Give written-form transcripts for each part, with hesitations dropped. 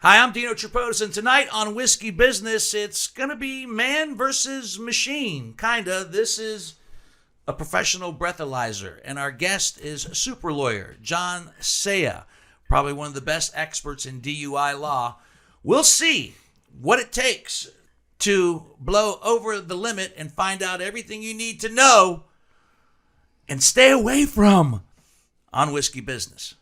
Hi, I'm Dino and tonight on Whiskey Business, it's going to be man versus machine, kinda. This is a professional breathalyzer, and our guest is super lawyer Jon Saia, probably one of the best experts in DUI law. We'll see what it takes to blow over the limit and find out everything you need to know and stay away from on Whiskey Business.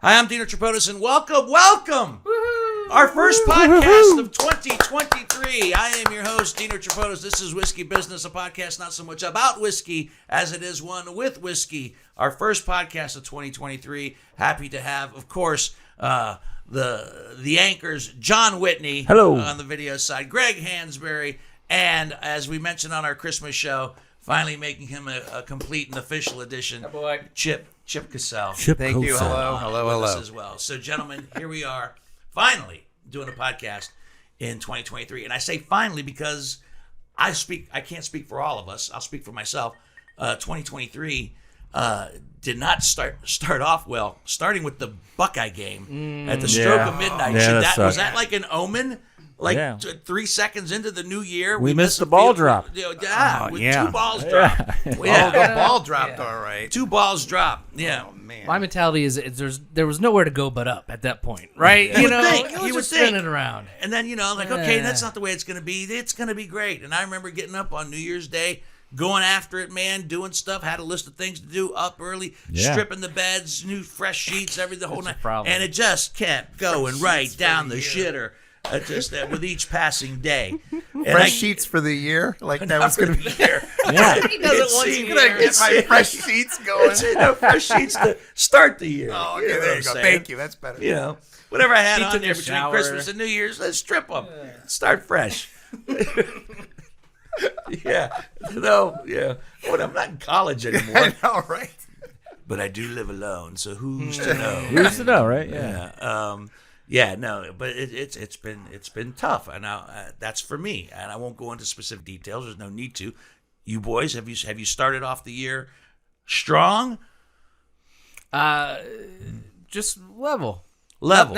Hi, I'm Dino and welcome. Woo-hoo! Our first podcast of 2023. I am your host, Dino Tripodis. This is Whiskey Business, a podcast not so much about whiskey as it is one with whiskey. Our first podcast of 2023. Happy to have, of course, the anchors, John Whitney. Hello. On the video side, Greg Hansberry, and as we mentioned on our Christmas show, finally making him a complete and official edition, oh boy. Chip Cassell. Thank you. Hello. As well. So, gentlemen, here we are, finally doing a podcast in 2023, and I say finally because I can't speak for all of us. I'll speak for myself. 2023 did not start off well. Starting with the Buckeye game at the stroke of midnight. Was that like an omen? 3 seconons into the new year, we missed the ball drop. Two balls dropped. The ball dropped, all right. 2 balls dropped. Yeah. Oh, man. My mentality is there was nowhere to go but up at that point, right? You You would just spin think. it around. And then, okay, that's not the way it's going to be. It's going to be great. And I remember getting up on New Year's Day, going after it, man, doing stuff, had a list of things to do, up early, stripping the beds, new fresh sheets, the whole night. And it just kept going right down the shitter. With each passing day. Fresh sheets for the year? Like that was going to be here. Yeah. He does it once a year. Going to get my fresh sheets going. Fresh sheets to start the year. Oh, okay, there you go. Thank you. That's better. Whatever I had He on took there a between shower. Christmas and New Year's, let's strip them. Start fresh. But I'm not in college anymore. I know, right? But I do live alone, so who's to know? Who's to know, right? Yeah. But it's been tough, and that's for me. And I won't go into specific details. There's no need to. You boys, have you started off the year strong? Just level. Level.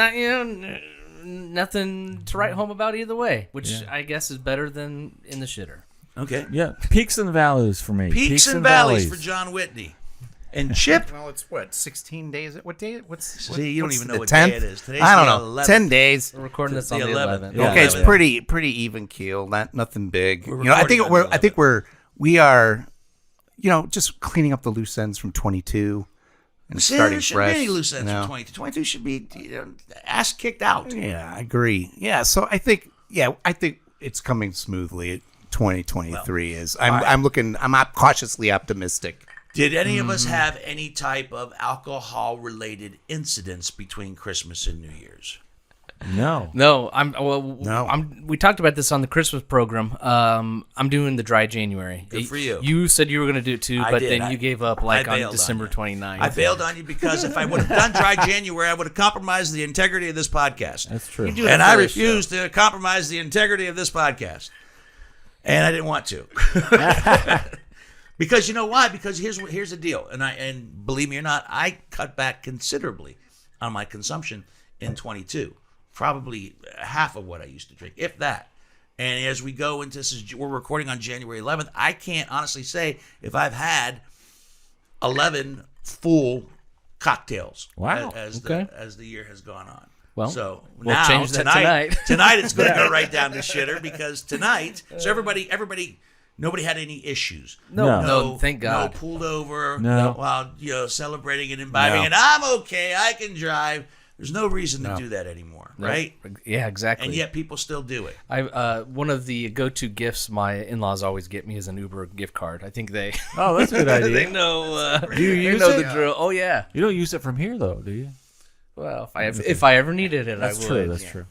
Nothing to write home about either way, which I guess is better than in the shitter. Okay. Yeah. Peaks and valleys for me. Peaks and valleys for John Whitney. And Chip? Well, it's what, 16 days? What day? See, you don't even know what 10th? day it is. Today's I don't the know. 11th. 10 days. We're recording this on the the 11th. 11th. Yeah. Okay, it's 11th. pretty even keel. Nothing big. We're I recording think on the we are just cleaning up the loose ends from 22 and starting there shouldn't fresh. be any loose ends from 22. 22 should be ass kicked out. Yeah, I agree. Yeah, so I think it's coming smoothly. 2023 is. I'm cautiously optimistic. Did any of us have any type of alcohol-related incidents between Christmas and New Year's? No. No, No. We talked about this on the Christmas program. I'm doing the dry January. Good for you. You said you were going to do it too, I but did. then you gave up I on bailed on December you. 29th. I bailed on you because if I would have done dry January, I would have compromised the integrity of this podcast. That's true. And I refused to compromise the integrity of this podcast. And I didn't want to. Because you know why? Because here's the deal. And believe me or not, I cut back considerably on my consumption in 22. Probably half of what I used to drink, if that. And as we go into this, we're recording on January 11th. I can't honestly say if I've had 11 full cocktails. Wow. As Okay. the year has gone on. Well, so we'll now change that tonight. Tonight it's going to go right down the shitter because tonight. So everybody. Nobody had any issues. No, thank God. No pulled over. No. While celebrating and imbibing, and I'm okay. I can drive. There's no reason to do that anymore, right? Yeah, exactly. And yet people still do it. One of the go-to gifts my in-laws always get me is an Uber gift card. I think they Oh, that's a good idea. they know. Do you They use know it? the drill. Oh yeah. You don't use it from here, though, do you? Well, if I ever needed it, That's I true. would. That's true.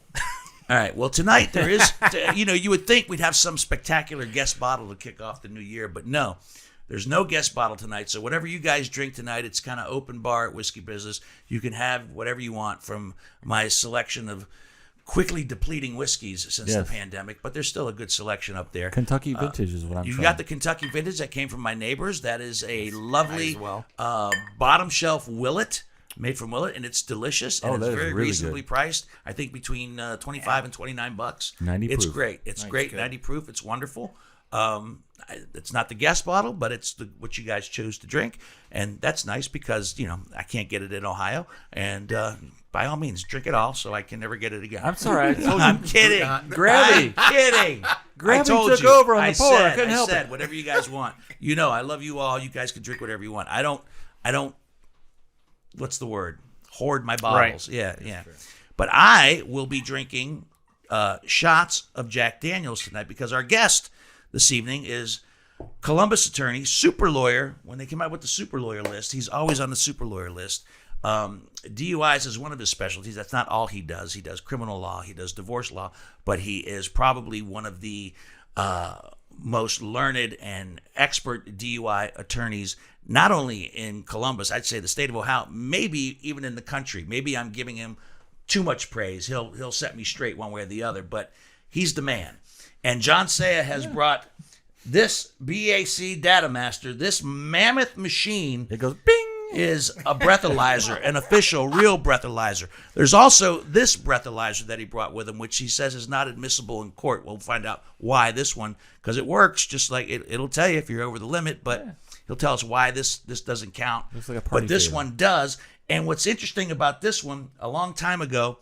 All right. Well, tonight there is, you would think we'd have some spectacular guest bottle to kick off the new year, but no. There's no guest bottle tonight, so whatever you guys drink tonight, it's kind of open bar at Whiskey Business. You can have whatever you want from my selection of quickly depleting whiskeys since the pandemic, but there's still a good selection up there. Kentucky Vintage is what I'm You've trying. got the Kentucky Vintage that came from my neighbors. That is a lovely bottom shelf Willet, made from Willet, and it's delicious, and it's that is very really reasonably good. priced. I think between $25 and $29. 90 It's proof. great. It's great. 90 proof. It's wonderful. It's not the guest bottle, but it's what you guys chose to drink, and that's nice because I can't get it in Ohio, and by all means, drink it all so I can never get it again. I'm sorry. I told you. I'm kidding. Gravity. I'm kidding. Gravity I told took you. over on the pour. I couldn't I help said it. whatever you guys want. I love you all. You guys can drink whatever you want. I don't. What's the word? Hoard my bottles. Right. Yeah. But I will be drinking shots of Jack Daniels tonight because our guest this evening is Columbus attorney, super lawyer. When they came out with the super lawyer list, he's always on the super lawyer list. DUIs is one of his specialties. That's not all he does. He does criminal law. He does divorce law. But he is probably one of the most learned and expert DUI attorneys, not only in Columbus, I'd say the state of Ohio, maybe even in the country. Maybe I'm giving him too much praise. He'll set me straight one way or the other, but he's the man. And Jon Saia has brought this BAC Data Master, this mammoth machine. It goes bing. Is a breathalyzer, an official, real breathalyzer. There's also this breathalyzer that he brought with him, which he says is not admissible in court. We'll find out why this one, because it works just like it'll tell you if you're over the limit, but he'll tell us why this doesn't count. Looks like a party but this favor. one does. And what's interesting about this one, a long time ago,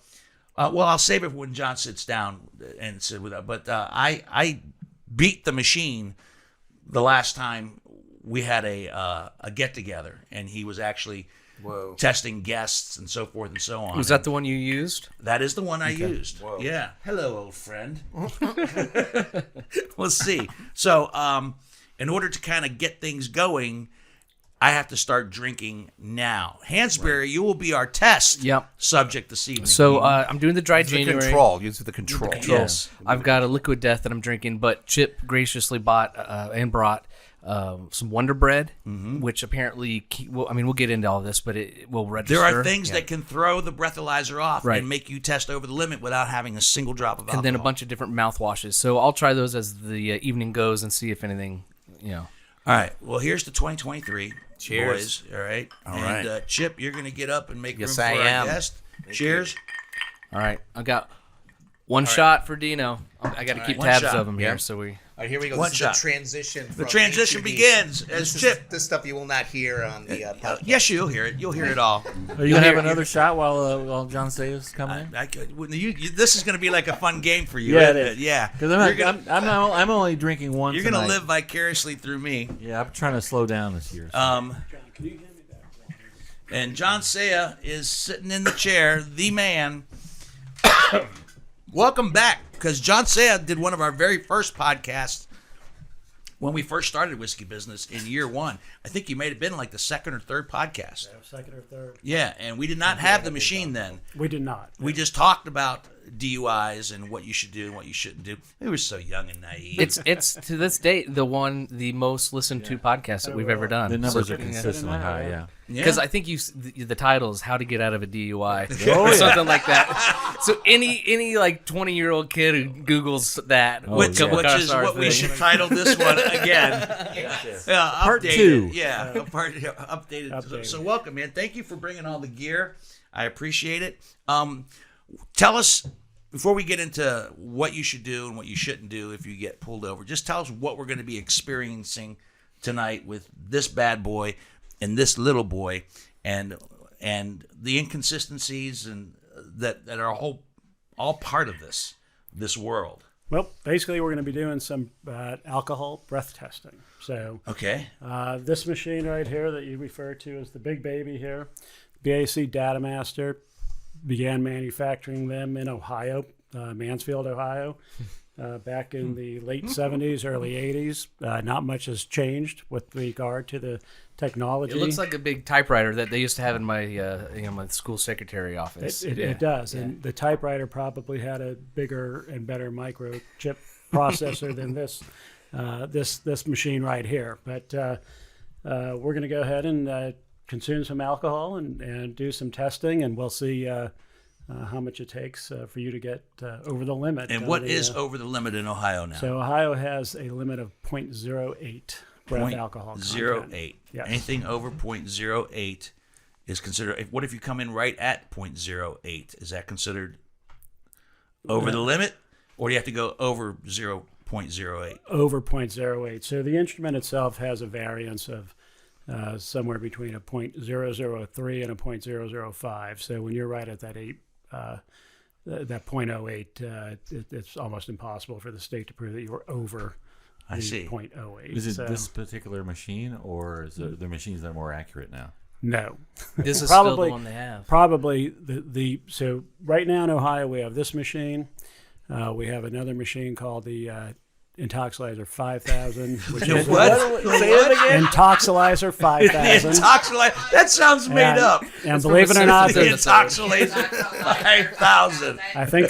I'll save it when John sits down and sit with us. But I beat the machine the last time we had a get together, and he was actually testing guests and so forth and so on. Was that the one you used? That is the one I used. Whoa. Yeah. Hello, old friend. Let's see. So, in order to kind of get things going, I have to start drinking now. Hansberry, you will be our test subject this evening. So I'm doing the dry January. Use the control. Yes. I've got a liquid death that I'm drinking, but Chip graciously bought and brought some Wonder Bread, which apparently, we'll get into all this, but it will register. There are things that can throw the breathalyzer off and make you test over the limit without having a single drop of alcohol. And then a bunch of different mouthwashes. So I'll try those as the evening goes and see if anything, All right. Well, here's the 2023. Cheers. Boys. All right. All and right. Chip, you're going to get up and make Yes, room for I our am. guest. Cheers. All right. I got one shot for Dino. I got to keep One tabs shot. of them here. Yep. So we. All right, here we go. One This shot. is the transition. The transition begins as Chip. This stuff you will not hear on the podcast. Yes, you'll hear it. You'll hear it all. Are you gonna have another shot while Jon Saia's coming in? I could, this is going to be like a fun game for you. Yeah, isn't it is. Yeah. Because I'm only drinking one. You're going to tonight. live vicariously through me. Yeah, I'm trying to slow down this year. So. And Jon Saia is sitting in the chair, the man. Welcome back, because Jon Saia did one of our very first podcasts when we first started Whiskey Business in year one. I think you may have been like the second or third podcast. Second or third. Yeah, and we did not have the machine then. We did not. We just talked about DUIs and what you should do and what you shouldn't do. We were so young and naive. It's to this date the most listened to podcast that we've ever done. The numbers So- are consistently high. Yeah. Because I think the title is "How to Get Out of a DUI" Oh, or yeah. something like that. So any like 20-year-old kid who Googles that, which yeah. is what we should title this one again. Part updated. 2. Yeah, updated. So welcome, man. Thank you for bringing all the gear. I appreciate it. Tell us, before we get into what you should do and what you shouldn't do if you get pulled over, just tell us what we're going to be experiencing tonight with this bad boy and this little boy, and the inconsistencies and that are all part of this world. Well, basically, we're going to be doing some alcohol breath testing. So Okay. this machine right here that you refer to as the big baby here, BAC Data Master, began manufacturing them in Ohio, Mansfield, Ohio, back in the late 70s, early 80s. Not much has changed with regard to the technology. It looks like a big typewriter that they used to have in my my school secretary office. It does, and the typewriter probably had a bigger and better microchip processor than this machine right here. But we're going to go ahead and consume some alcohol and do some testing, and we'll see how much it takes for you to get over the limit. And what is over the limit in Ohio now? So Ohio has a limit of 0.08 breath alcohol content. 0.08. Yes. Anything over 0.08 is considered. What if you come in right at 0.08? Is that considered over the limit, or do you have to go over 0.08? Over 0.08. So the instrument itself has a variance of somewhere between a 0.003 and a 0.005. So when you're right at that 0.08, it's almost impossible for the state to prove that you were over I see. 0.08. Is it this particular machine, or is it the machines that are more accurate now? No. This is Probably- still the one they have. Probably so right now in Ohio we have this machine. We have another machine called the Intoxilizer 5000, which is What? Say it again. Intoxilizer 5000. Intoxilizer. That sounds made And- up. And believe it or not, The there's- Intoxilizer 5000. I think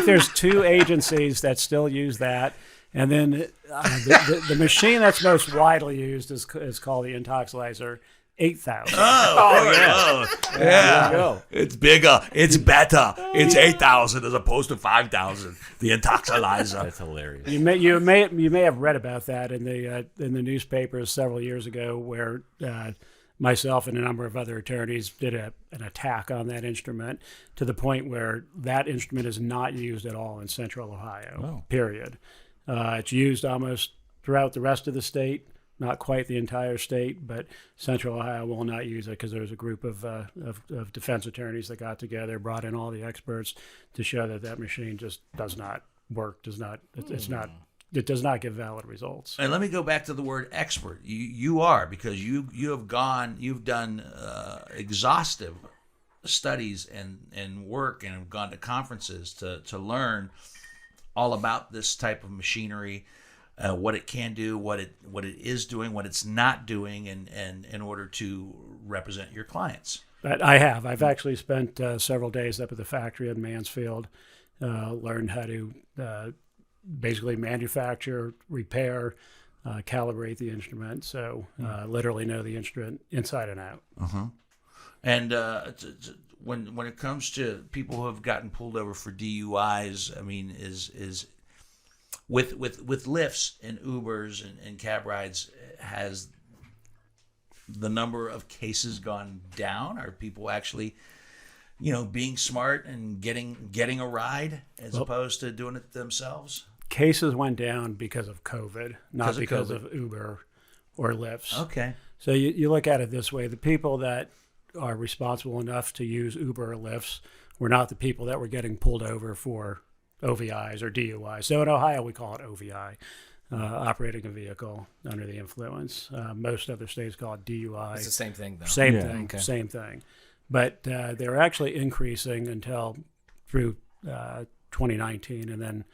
there's two agencies that still use that, and then the machine that's most widely used is called the Intoxilizer 8000. Oh, yeah. There you go. It's bigger. It's better. It's 8,000 as opposed to 5,000. The Intoxilizer. That's hilarious. You may have read about that in the newspapers several years ago, where myself and a number of other attorneys did an attack on that instrument to the point where that instrument is not used at all in Central Ohio. Period. It's used almost throughout the rest of the state. Not quite the entire state, but Central Ohio will not use it because there's a group of defense attorneys that got together, brought in all the experts to show that machine just does not work. It does not give valid results. And let me go back to the word expert. You are, because you've done exhaustive studies and work, and have gone to conferences to learn all about this type of machinery. What it can do, what it is doing, what it's not doing, and in order to represent your clients. But I've actually spent several days up at the factory in Mansfield, learned how to basically manufacture, repair, calibrate the instrument. So literally know the instrument inside and out. And when it comes to people who have gotten pulled over for DUIs, I mean, is with Lyfts and Ubers and cab rides, has the number of cases gone down? Are people actually, being smart and getting a ride as opposed to doing it themselves? Cases went down because of COVID, not because of Uber or Lyfts. Okay. So you look at it this way: the people that are responsible enough to use Uber or Lyfts were not the people that were getting pulled over for OVIs or DUIs. So in Ohio, we call it OVI, operating a vehicle under the influence. Most other states call it DUI. It's the same thing, though. Same thing, Okay. same thing. But they were actually increasing until through 2019, and then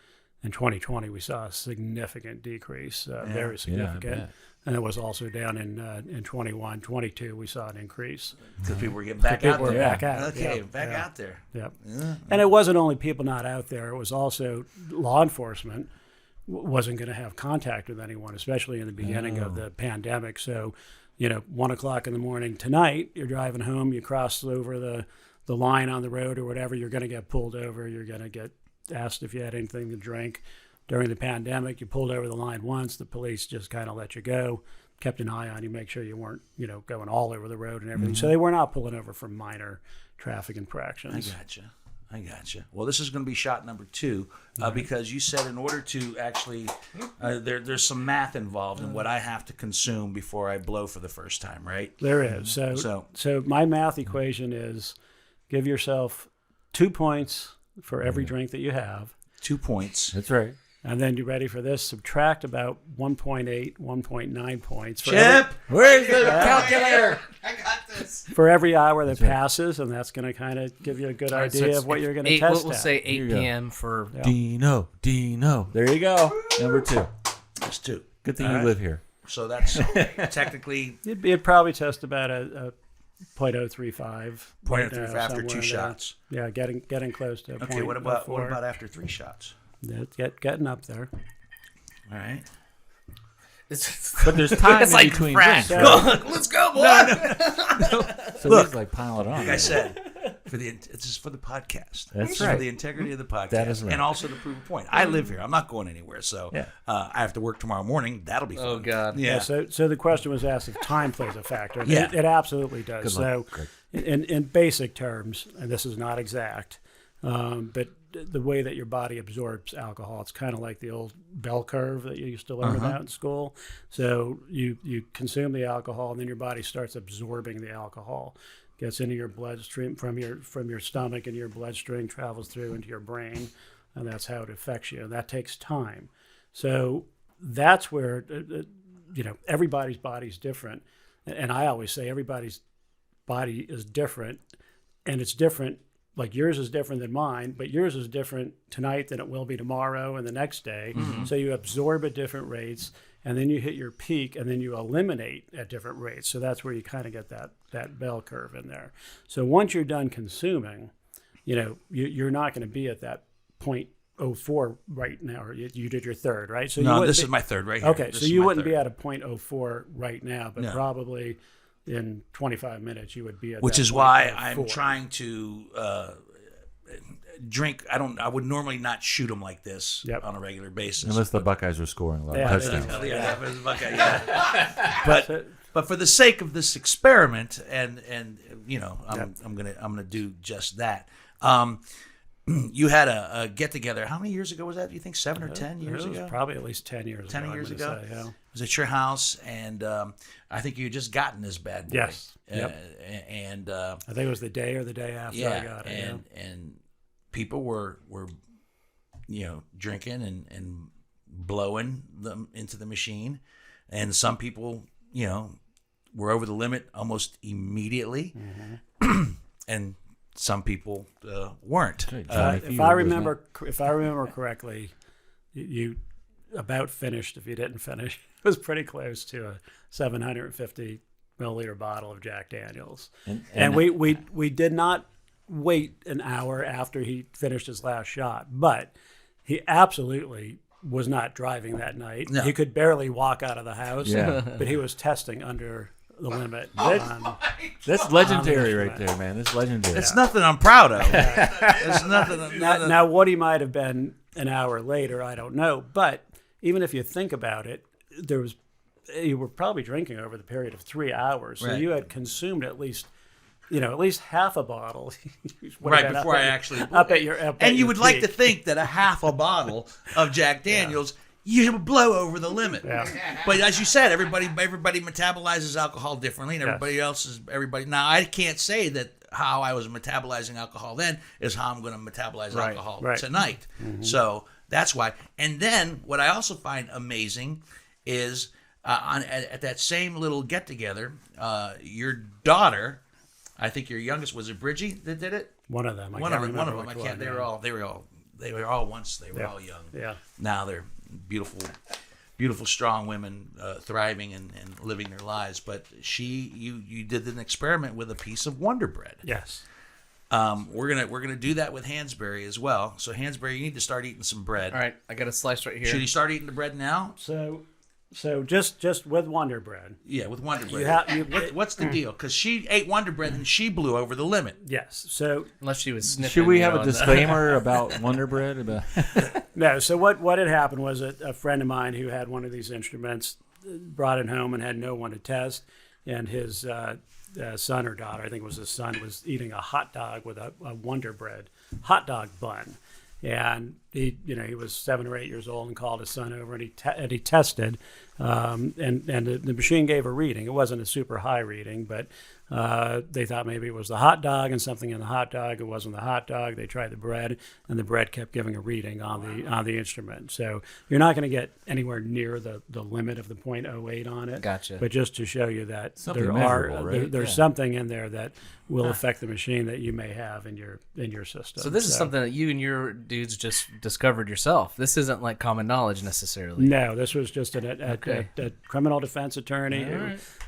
in 2020 we saw a significant decrease, very significant. bet. And it was also down in 21, 22 we saw an increase. Because people were getting back People out were there. back out, Okay, yeah, back yeah. out there. Yep. And it wasn't only people not out there; it was also law enforcement wasn't going to have contact with anyone, especially in the beginning of the pandemic. So, 1 o'clock in the morning tonight, you're driving home, you cross over the line on the road or whatever, you're going to get pulled over. You're going to get asked if you had anything to drink. During the pandemic, you pulled over the line once. The police just kind of let you go, kept an eye on you, make sure you weren't, going all over the road and everything. So they were not pulling over for minor traffic infractions. I gotcha. Well, this is going to be shot number 2 because you said in order to actually, there's some math involved in what I have to consume before I blow for the first time, right? There is. So my math equation is give yourself 2 points for every drink that you have. 2 points. That's right. And then you ready for this? Subtract about 1.8, 1.9 points Chip! Where's the calculator? for every hour that passes, and that's going to kind of give you a good So idea it's of what you're going to 8, test we'll at. say 8 you go. p.m. for Dino. There you go. Number 2. That's 2. Good thing All you right. live here. So that's technically You'd probably test about a 0.035. 0.35 after somewhere 2 in shots. there. Yeah, getting close to. Okay, what about after 3 shots? Getting up there? All right. But there's time It's in like between frack. drinks. Right? Let's go, boy. So Look, he's like pile it on. Like I said, it's just for the podcast. That's It's right. for the integrity of the podcast. That is right. And also to prove a point. I live here. I'm not going anywhere. So Yeah. I have to work tomorrow morning. That'll be fun. Oh God. Yeah. So the question was asked if time plays a factor. And Yeah. it absolutely does. Good So luck, Greg. in basic terms, and this is not exact, but the way that your body absorbs alcohol, it's kind of like the old bell curve that you used to learn about in school. So you consume the alcohol, and then your body starts absorbing the alcohol. Gets into your bloodstream from your stomach, and your bloodstream travels through into your brain, and that's how it affects you. And that takes time. So that's where everybody's body's different, and I always say everybody's body is different, and it's different. Like yours is different than mine, but yours is different tonight than it will be tomorrow and the next day. So you absorb at different rates, and then you hit your peak, and then you eliminate at different rates. So that's where you kind of get that bell curve in there. So once you're done consuming, you're not going to be at that 0.04 right now. Or you did your third, right? So No, this is my third right here. Okay, This so is you my wouldn't be third. at a 0.04 right now, but No. probably in 25 minutes you would be at Which that is why 0.04. I'm trying to drink. I would normally not shoot them like this Yep. on a regular basis. Unless the Buckeyes are scoring a lot Yeah, of they touchdowns. do. Yeah. But for the sake of this experiment, and I'm gonna do just that. You had a get together. How many years ago was that? Do you think 7 or 10 years It was ago? probably at least 10 years 10 ago. years I'm ago? gonna say, yeah. It was at your house, and I think you had just gotten this bad boy. Yes. Yep. And I think it was the day or the day after I yeah, got it. and people were drinking and blowing them into the machine, and some people were over the limit almost immediately, and some people weren't. Okay, Yeah. Johnny If Fever I was remember correctly, you about finished. If you didn't finish, it was pretty close to a 750 milliliter bottle of Jack Daniels. And we did not wait an hour after he finished his last shot, but he absolutely was not driving that night. No. He could barely walk out of the house, Yeah. but he was testing under the limit. That's legendary right there, man. That's legendary. It's nothing I'm proud of. It's nothing. Now, what he might have been an hour later, I don't know. But even if you think about it, you were probably drinking over the period of 3 hours, so Right. you had consumed at least half a bottle. Would have Right been before up I at- actually up at your up at and you your would like to peak. think that a half a bottle of Jack Daniels you would blow over the limit. Yeah. But as you said, everybody metabolizes alcohol differently, and everybody. Now I can't say that how I was metabolizing alcohol then is how I'm going to metabolize Right, alcohol right. tonight. So that's why. And then what I also find amazing is at that same little get together, your daughter, I think your youngest, was it Bridgie that did it? One of them. One of them. I can't. They were all once. They were all young. Yeah. Now they're beautiful, strong women, thriving and living their lives. But you did an experiment with a piece of Wonder Bread. Yes. We're gonna do that with Hansberry as well. So Hansberry, you need to start eating some bread. All right, I got a slice right here. Should he start eating the bread now? So just with Wonder Bread. Yeah, with Wonder Bread. You What's the deal? Because she ate Wonder Bread and she blew over the limit. Yes. So Unless she was sniffing. Should we have a on the- disclaimer about Wonder Bread? About no. So what had happened was a friend of mine who had one of these instruments brought it home and had no one to test, and his son or daughter, I think it was his son, was eating a hot dog with a Wonder Bread hot dog bun. And he was 7 or 8 years old and called his son over, and he tested, and the machine gave a reading. It wasn't a super high reading, but they thought maybe it was the hot dog and something in the hot dog. It wasn't the hot dog. They tried the bread, and the bread kept giving a reading on the instrument. So you're not going to get anywhere near the limit of the 0.08 on it. Gotcha. But just to show you that Something there's measurable, right? something in there that will affect the machine that you may have in your system. So this is something that you and your dudes just discovered yourself. This isn't like common knowledge necessarily. No, this was just a criminal defense attorney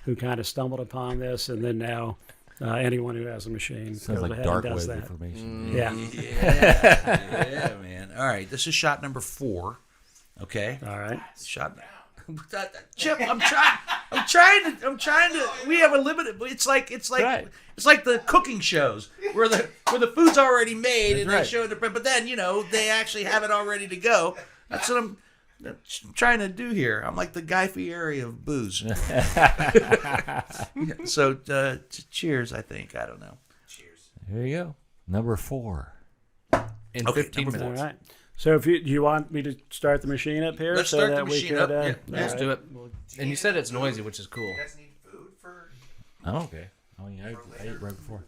who kind of stumbled upon this, and then now anyone who has a machine sounds goes like ahead dark and does web that. information. Yeah. Yeah, man. All right, this is shot number 4. Okay. All right. Shot. Chip, I'm trying to. We have a limited. It's like Right. it's like the cooking shows where the food's already made and right. they show the. But then they actually have it all ready to go. That's what I'm trying to do here. I'm like the Guy Fieri of booze. So cheers. I think I don't know. There you go. Number 4. In Okay, 15 number minutes. All right. So if you want me to start the machine up here, Let's so start the that we machine could. up. Yeah, Let's all do right. it. And you said it's noisy, which is cool. Oh, okay. Oh, yeah, I ate right before.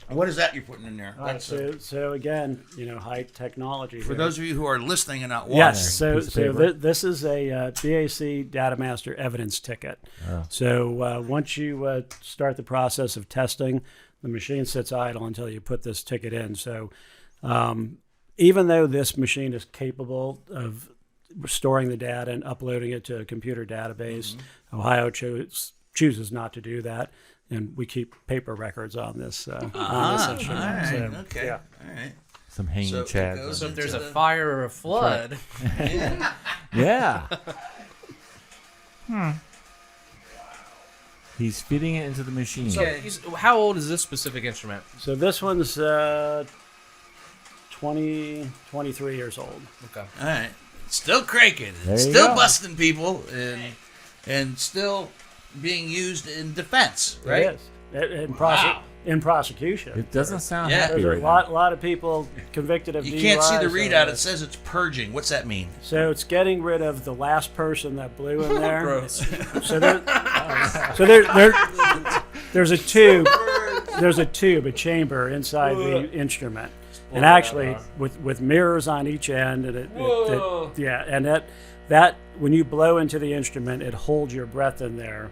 What is that you're putting in there? All right, That's so again, high technology. for here. those of you who are listening and not watching. Yes, so Piece of paper. this is a BAC Data Master evidence ticket. Oh. So once you start the process of testing, the machine sits idle until you put this ticket in. So even though this machine is capable of storing the data and uploading it to a computer database, Ohio chooses not to do that, and we keep paper records on this. Instrument. All right. So, Okay. yeah. All right. Some hanging So it chads. goes So if there's a into the- fire or a flood, Yeah. He's feeding it into the machine. so how old is this specific instrument? So this one's 23 years old. Okay. All right. Still cranking. There you Still go. busting people and still being used in defense, right? It is. Wow. In prosecution. It doesn't sound Yeah. happy There's a right now. lot of people convicted of You DUI. can't see the so, readout. It says it's purging. What's that mean? So it's getting rid of the last person that blew in there. Gross. So there's a tube. There's a tube, a chamber inside the instrument, and actually with mirrors on each end, and and that when you blow into the instrument, it holds your breath in there.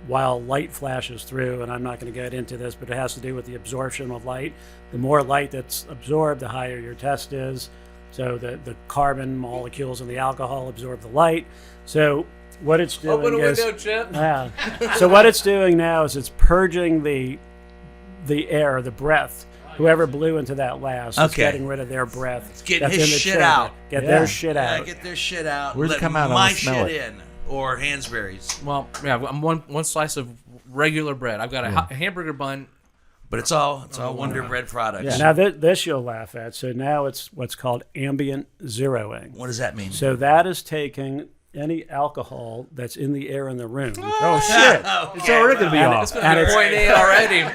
While light flashes through, and I'm not going to get into this, but it has to do with the absorption of light. The more light that's absorbed, the higher your test is. So the carbon molecules in the alcohol absorb the light. So what it's doing Open a is, window, Chip. yeah. So what it's doing now is it's purging the air, the breath. Whoever blew into that last is Okay. getting rid of their breath. It's getting his shit out. Get Yeah. their shit Yeah, out. get their shit out. Where's it let come out? I my wanna smell shit it. in. Or Hansberry's. Well, yeah, I'm one slice of regular bread. I've got a hamburger bun. But it's all Wonder Bread products. Yeah. Now this you'll laugh at. So now it's what's called ambient zeroing. What does that mean? So that is taking any alcohol that's in the air in the room. Oh, shit. It's already going to be off. It's going to be point A already. all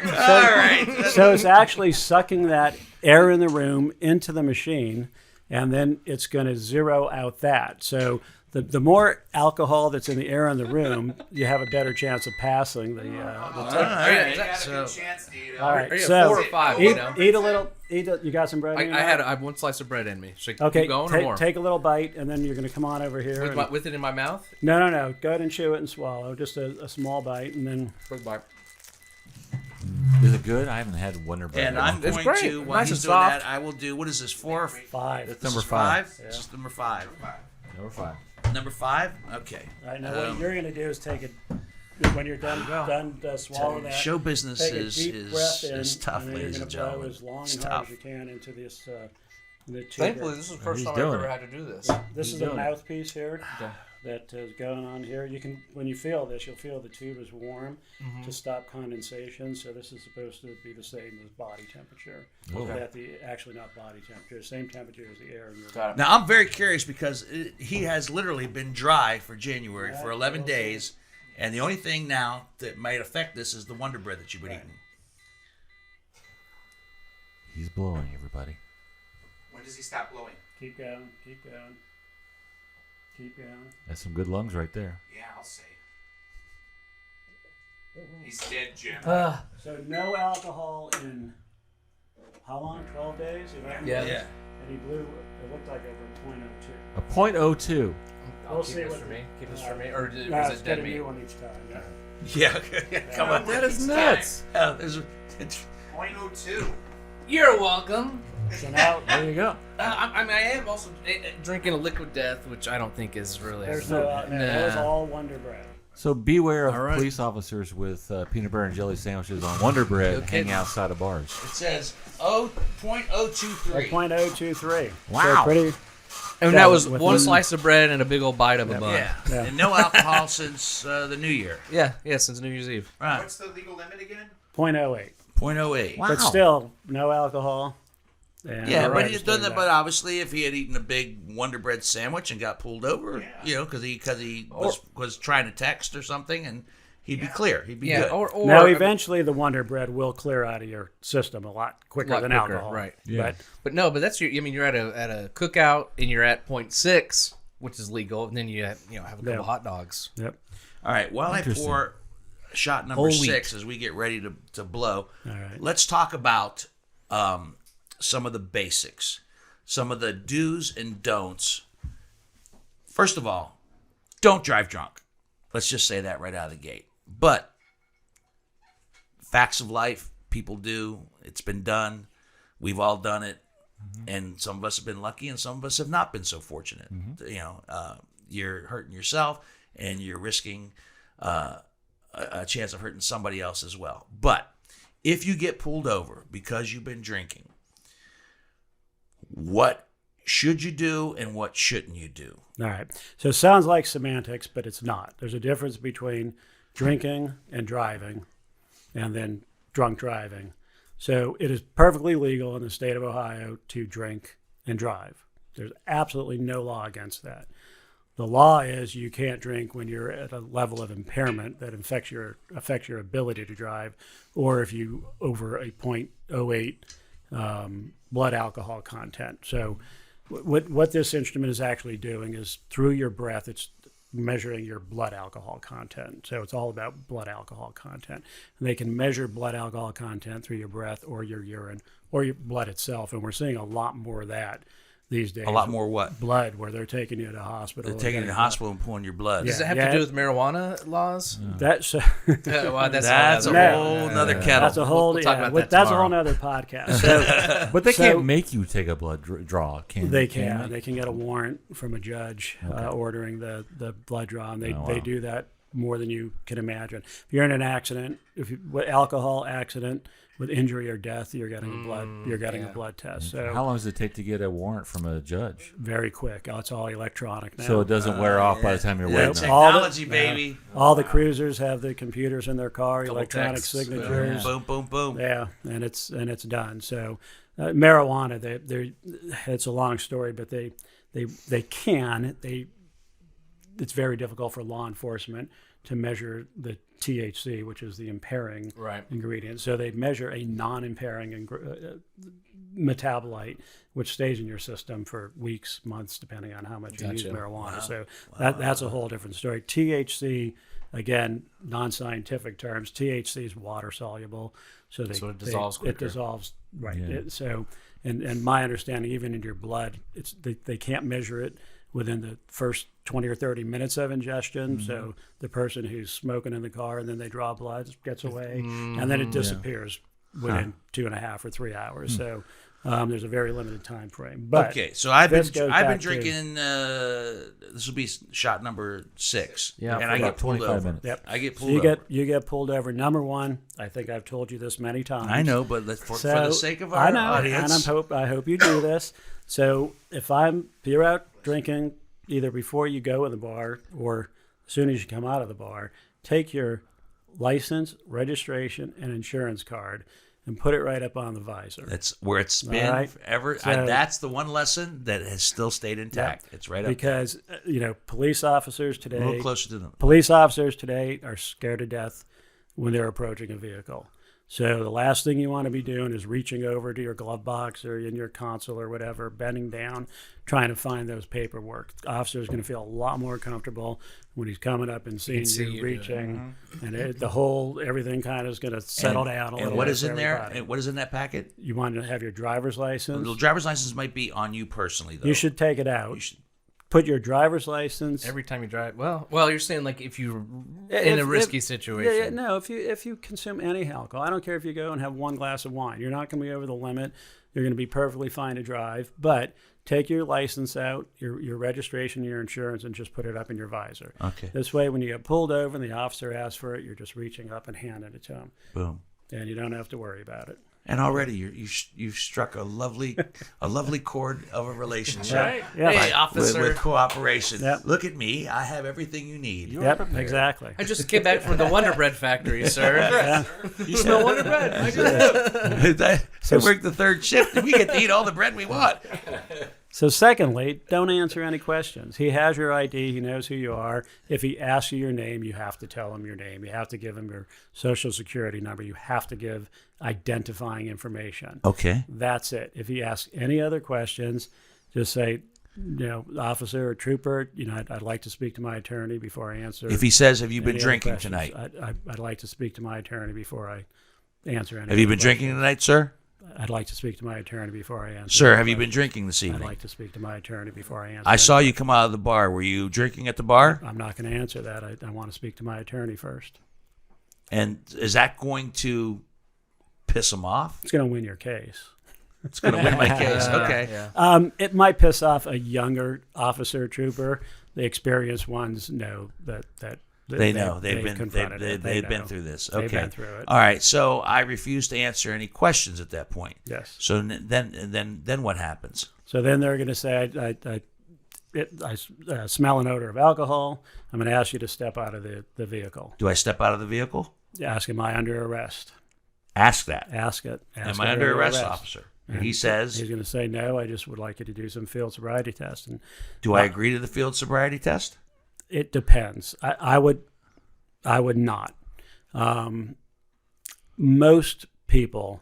right. So it's actually sucking that air in the room into the machine, and then it's going to zero out that. So the more alcohol that's in the air in the room, you have a better chance of passing the test. All right. So, All right, Are you so 4 or 5? eat a little. You got some bread? in your I mouth? have one slice of bread in me. Should I Okay, keep going or more? take a little bite, and then you're going to come on over here. and- With it in my mouth? No. Go ahead and chew it and swallow. Just a small bite, and then. Quick bite. Is it good? I haven't had Wonder Bread. and in a long I'm time. going great. to, while Nice he's and doing soft. that, I will do, what is this, 4? 5. That's This number is 5. This is number 5. Number 5. Number 5? Okay. All right, now what you're going to do is take it when you're done swallow that. Show business Take a is deep breath in, tough, and then ladies you're and gonna blow gentlemen. as long It's and hard tough. as you can into this. The tube. Thankfully, this is the first he's time I've doing ever it. had to do this. This is a doing it. mouthpiece here that is going on here. You can, when you feel this, you'll feel the tube is warm to stop condensation. So this is supposed to be the same as body temperature. Actually not body temperature, same temperature as the air in your. Got it. Now, I'm very curious because he has literally been dry for January for 11 days. And the only thing now that might affect this is the Wonder Bread that you've been eating. He's blowing, everybody. When does he stop blowing? Keep going. Keep going. Keep going. That's some good lungs right there. Yeah, I'll say. He's dead, Jim. So no alcohol in how long? 12 days? 11 Yeah. days? And he blew. It looked like over 0.02. A .02. I'll We'll keep see this what for the- me. Keep this for me. Or No, was it's it dead getting meat? new one each time. Yeah. Yeah, come on. That is nuts. It's 0.02. You're welcome. So now There you go. I am also drinking a liquid death, which I don't think is really. there's no. That was all Wonder Bread. So beware of All right. police officers with peanut butter and jelly sandwiches on Wonder Bread Okay. hanging outside of bars. It says 0.023. 0.023. Wow. So And that was one slice of bread and a big old bite of a bun. Yeah. And no alcohol since the New Year. Yeah, since New Year's Eve. Right. What's the legal limit again? 0.08. 0.08. Wow. But still, no alcohol. And Yeah, but right, he's done that. But obviously, if he had eaten a big Wonder Bread sandwich and got pulled over, because he was trying to text or something, and he'd be clear. He'd be good. Or now, eventually, the Wonder Bread will clear out of your system a lot quicker than alcohol. Right. Yeah. But but that's you're at a cookout and you're at 0.6, which is legal, and then you have a couple hot dogs. Yep. All right. While I pour shot number Whole 6 as we get ready to blow, All right. let's talk about some of the basics, some of the do's and don'ts. First of all, don't drive drunk. Let's just say that right out of the gate. But facts of life, people do. It's been done. We've all done it. And some of us have been lucky and some of us have not been so fortunate. You're hurting yourself and you're risking a chance of hurting somebody else as well. But if you get pulled over because you've been drinking, what should you do and what shouldn't you do? All right. So it sounds like semantics, but it's not. There's a difference between drinking and driving and then drunk driving. So it is perfectly legal in the state of Ohio to drink and drive. There's absolutely no law against that. The law is you can't drink when you're at a level of impairment that affects your ability to drive, or if you over a 0.08 blood alcohol content. So what this instrument is actually doing is through your breath, it's measuring your blood alcohol content. So it's all about blood alcohol content. And they can measure blood alcohol content through your breath or your urine or your blood itself. And we're seeing a lot more of that these days. A lot more what? Blood, where they're taking you to hospital. They're taking you to the hospital and pulling your blood. Yeah. Does it have to do with marijuana laws? That's That's a whole nother kettle. That's a whole We'll talk about that that's a tomorrow. whole nother podcast. So, But they So- can't make you take a blood draw, can they can can. They can get a warrant from a judge ordering the blood draw, and they do that more than you can imagine. If you're in an accident, alcohol accident with injury or death, you're getting a blood test. So How long does it take to get a warrant from a judge? very quick. It's all electronic now. So it doesn't wear off by the time you're waiting. Technology, baby. All the cruisers have the computers in their car, electronic texts. signatures. Boom, boom, boom. Yeah, and it's done. So marijuana, it's a long story, but it's very difficult for law enforcement to measure the THC, which is the impairing ingredient. So they measure a non-impairing metabolite, which stays in your system for weeks, months, depending on how much you use marijuana. So that's a whole different story. THC, again, non-scientific terms, THC is water soluble. So it dissolves quicker. It dissolves, right. Yeah. And my understanding, even in your blood, they can't measure it within the first 20 or 30 minutes of ingestion. Mm-hmm. So the person who's smoking in the car and then they draw blood gets away, and then it disappears within 2.5 or 3 hours. So there's a very limited time frame. But okay, so I've been back to- drinking. This will be shot number 6. Yeah, and for I about get pulled 25 over. minutes. Yep. I get So pulled over. you get pulled over. Number one, I think I've told you this many times. I know, but for the sake of our I know, audience, and I hope you do this. So if you're out drinking, either before you go in the bar or as soon as you come out of the bar, take your license, registration, and insurance card and put it right up on the visor. that's where it's been All right. forever. So- That's the one lesson that has still stayed intact. It's right up Because police officers there. A little today, closer to them. police officers today are scared to death when they're approaching a vehicle. So the last thing you want to be doing is reaching over to your glove box or in your console or whatever, bending down, trying to find those paperwork. The officer is going to feel a lot more comfortable when he's coming up and seeing see you you reaching, and everything kind of is going to settle down a little And what bit is for in there? everybody. And what is in that packet? You want to have your driver's license. The driver's license might be on you personally, though. You should take it out. You should. Put your driver's license. Every time you drive, well, you're saying like if you're in a risky situation. Yeah, no. If you consume any alcohol, I don't care if you go and have one glass of wine. You're not going to be over the limit. You're going to be perfectly fine to drive. But take your license out, your registration, your insurance, and just put it up in your visor. Okay. This way, when you get pulled over and the officer asks for it, you're just reaching up and handing it to him, Boom. and you don't have to worry about it. And already you've struck a lovely chord of a relationship. Right? Yeah. Hey, with officer. cooperation. Yep. Look at me. I have everything you need. Yep, exactly. I just came back from the Wonder Bread factory, sir. You smell Wonder Bread. I just I work the third shift and we get to eat all the bread we want. So secondly, don't answer any questions. He has your ID. He knows who you are. If he asks you your name, you have to tell him your name. You have to give him your social security number. You have to give identifying information. Okay. That's it. If he asks any other questions, just say, officer or trooper, I'd like to speak to my attorney before I answer. If he says, have you been any other drinking questions. tonight? I'd like to speak to my attorney before I answer any Have you other been drinking questions. tonight, sir? I'd like to speak to my attorney before I answer. Sir, any have you been questions. drinking this I'd evening? like to speak to my attorney before I answer. I any saw you come out of the bar. Were you drinking at the bar? I'm not going to answer that. I want to speak to my attorney first. And is that going to piss him off? It's going to win your case. It's going to win my case. Okay. Yeah. It might piss off a younger officer or trooper. The experienced ones know that They know. They've been confronted it. they've They been know. through this. They've Okay. been through it. All right. So I refuse to answer any questions at that point. Yes. So then what happens? So then they're going to say, I smell an odor of alcohol. I'm going to ask you to step out of the vehicle. Do I step out of the vehicle? Ask, am I under arrest? Ask that. Ask it. Ask Am I it under arrest, officer? And he says, He's going to say, no, I just would like you to do some field sobriety test. And do I agree to the field sobriety test? it depends. I would not. Most people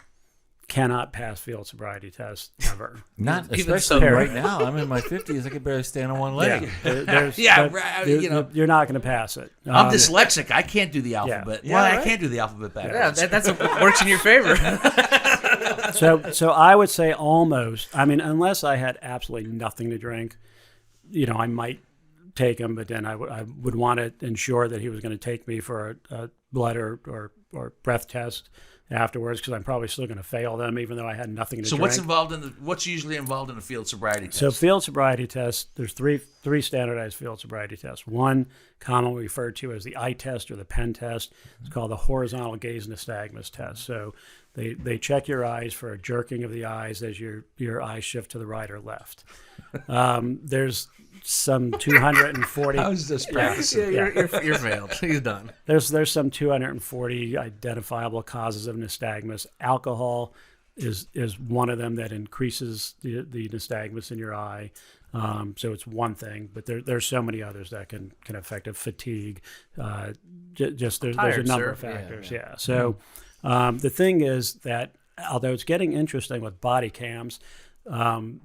cannot pass field sobriety tests ever. Not Even especially so- right now. I'm in my 50s. I can barely stand on one leg. You're not going to pass it. I'm dyslexic. I can't do the alphabet. Yeah, well, I right. can't do the alphabet backwards. Yeah, that's works in your favor. So I would say almost. I mean, unless I had absolutely nothing to drink, I might take him, but then I would want to ensure that he was going to take me for a blood or breath test afterwards, because I'm probably still going to fail them, even though I had nothing to So drink. what's usually involved in a field sobriety test? So field sobriety tests, there's three standardized field sobriety tests. One commonly referred to as the eye test or the pen test. It's called the horizontal gaze nystagmus test. So they check your eyes for a jerking of the eyes as your eyes shift to the right or left. There's some 240. I was just practicing. You're failed. He's done. There's some 240 identifiable causes of nystagmus. Alcohol is one of them that increases the nystagmus in your eye. So it's one thing, but there's so many others that can affect it. Fatigue, there's a Tired, number sir. of factors. Yeah. So the thing is that although it's getting interesting with body cams,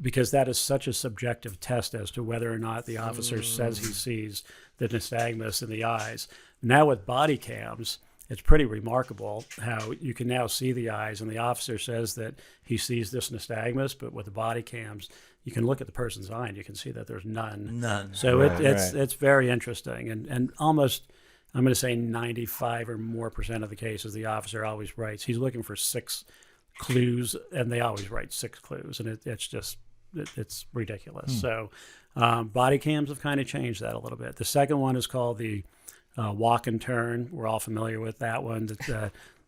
because that is such a subjective test as to whether or not the officer says he sees the nystagmus in the eyes. Now with body cams, it's pretty remarkable how you can now see the eyes, and the officer says that he sees this nystagmus, but with the body cams, you can look at the person's eye and you can see that there's none. None. So Right, it's very interesting, and almost, I'm going to say 95% or more of the cases, the officer always writes, he's looking for 6 clues, and they always write 6 clues, and it's ridiculous. So body cams have kind of changed that a little bit. The second one is called the walk and turn. We're all familiar with that one.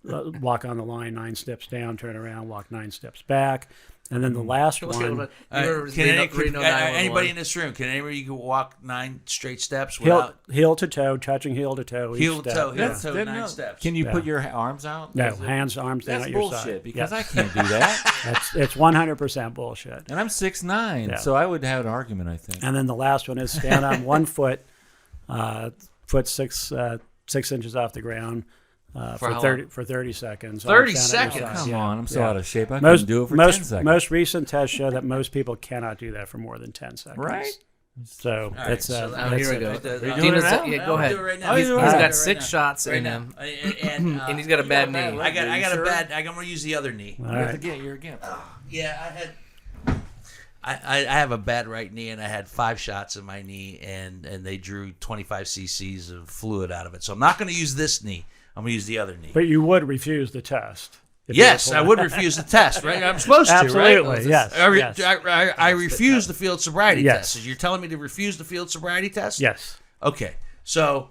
Walk on the line 9 steps down, turn around, walk 9 steps back. And then the last one, Anybody in this room, can anybody you can walk 9 straight steps heel without to toe, touching heel to toe. each heel to step. toe, heel Yeah. to toe, 9 steps? Can you Yeah. put your arms out? No, Is it- hands, arms down That's at your bullshit side. because Yes. I can't do that. It's 100% bullshit. And I'm 6'9", Yeah. so I would have an argument, I think. And then the last one is stand on one foot, foot 6 inches off the ground For how 30 seconds. 30 Arms down at your seconds? side. Come on, I'm so Yeah. out of shape. I Most couldn't do it for 10 seconds. most recent tests show that most people cannot do that for more than 10 seconds. Right? So right, it's so Oh, here we go. Are you doing Dino's it now? yeah, go I'll ahead. do it right now. Oh, He's you're He's right. got 6 shots Right in now. him, And and he's got a bad knee. I got Are you a sure? bad. I'm gonna use the other knee. all right. You're again. Yeah, I have a bad right knee, and I had 5 shots in my knee, and they drew 25 cc's of fluid out of it. So I'm not going to use this knee. I'm going to use the other knee. But you would refuse the test. if Yes, you I would refuse the test, right? I'm supposed to, right? Absolutely, yes. Yes. I refuse the field sobriety Yes. test. You're telling me to refuse the field sobriety test? Yes. Okay. So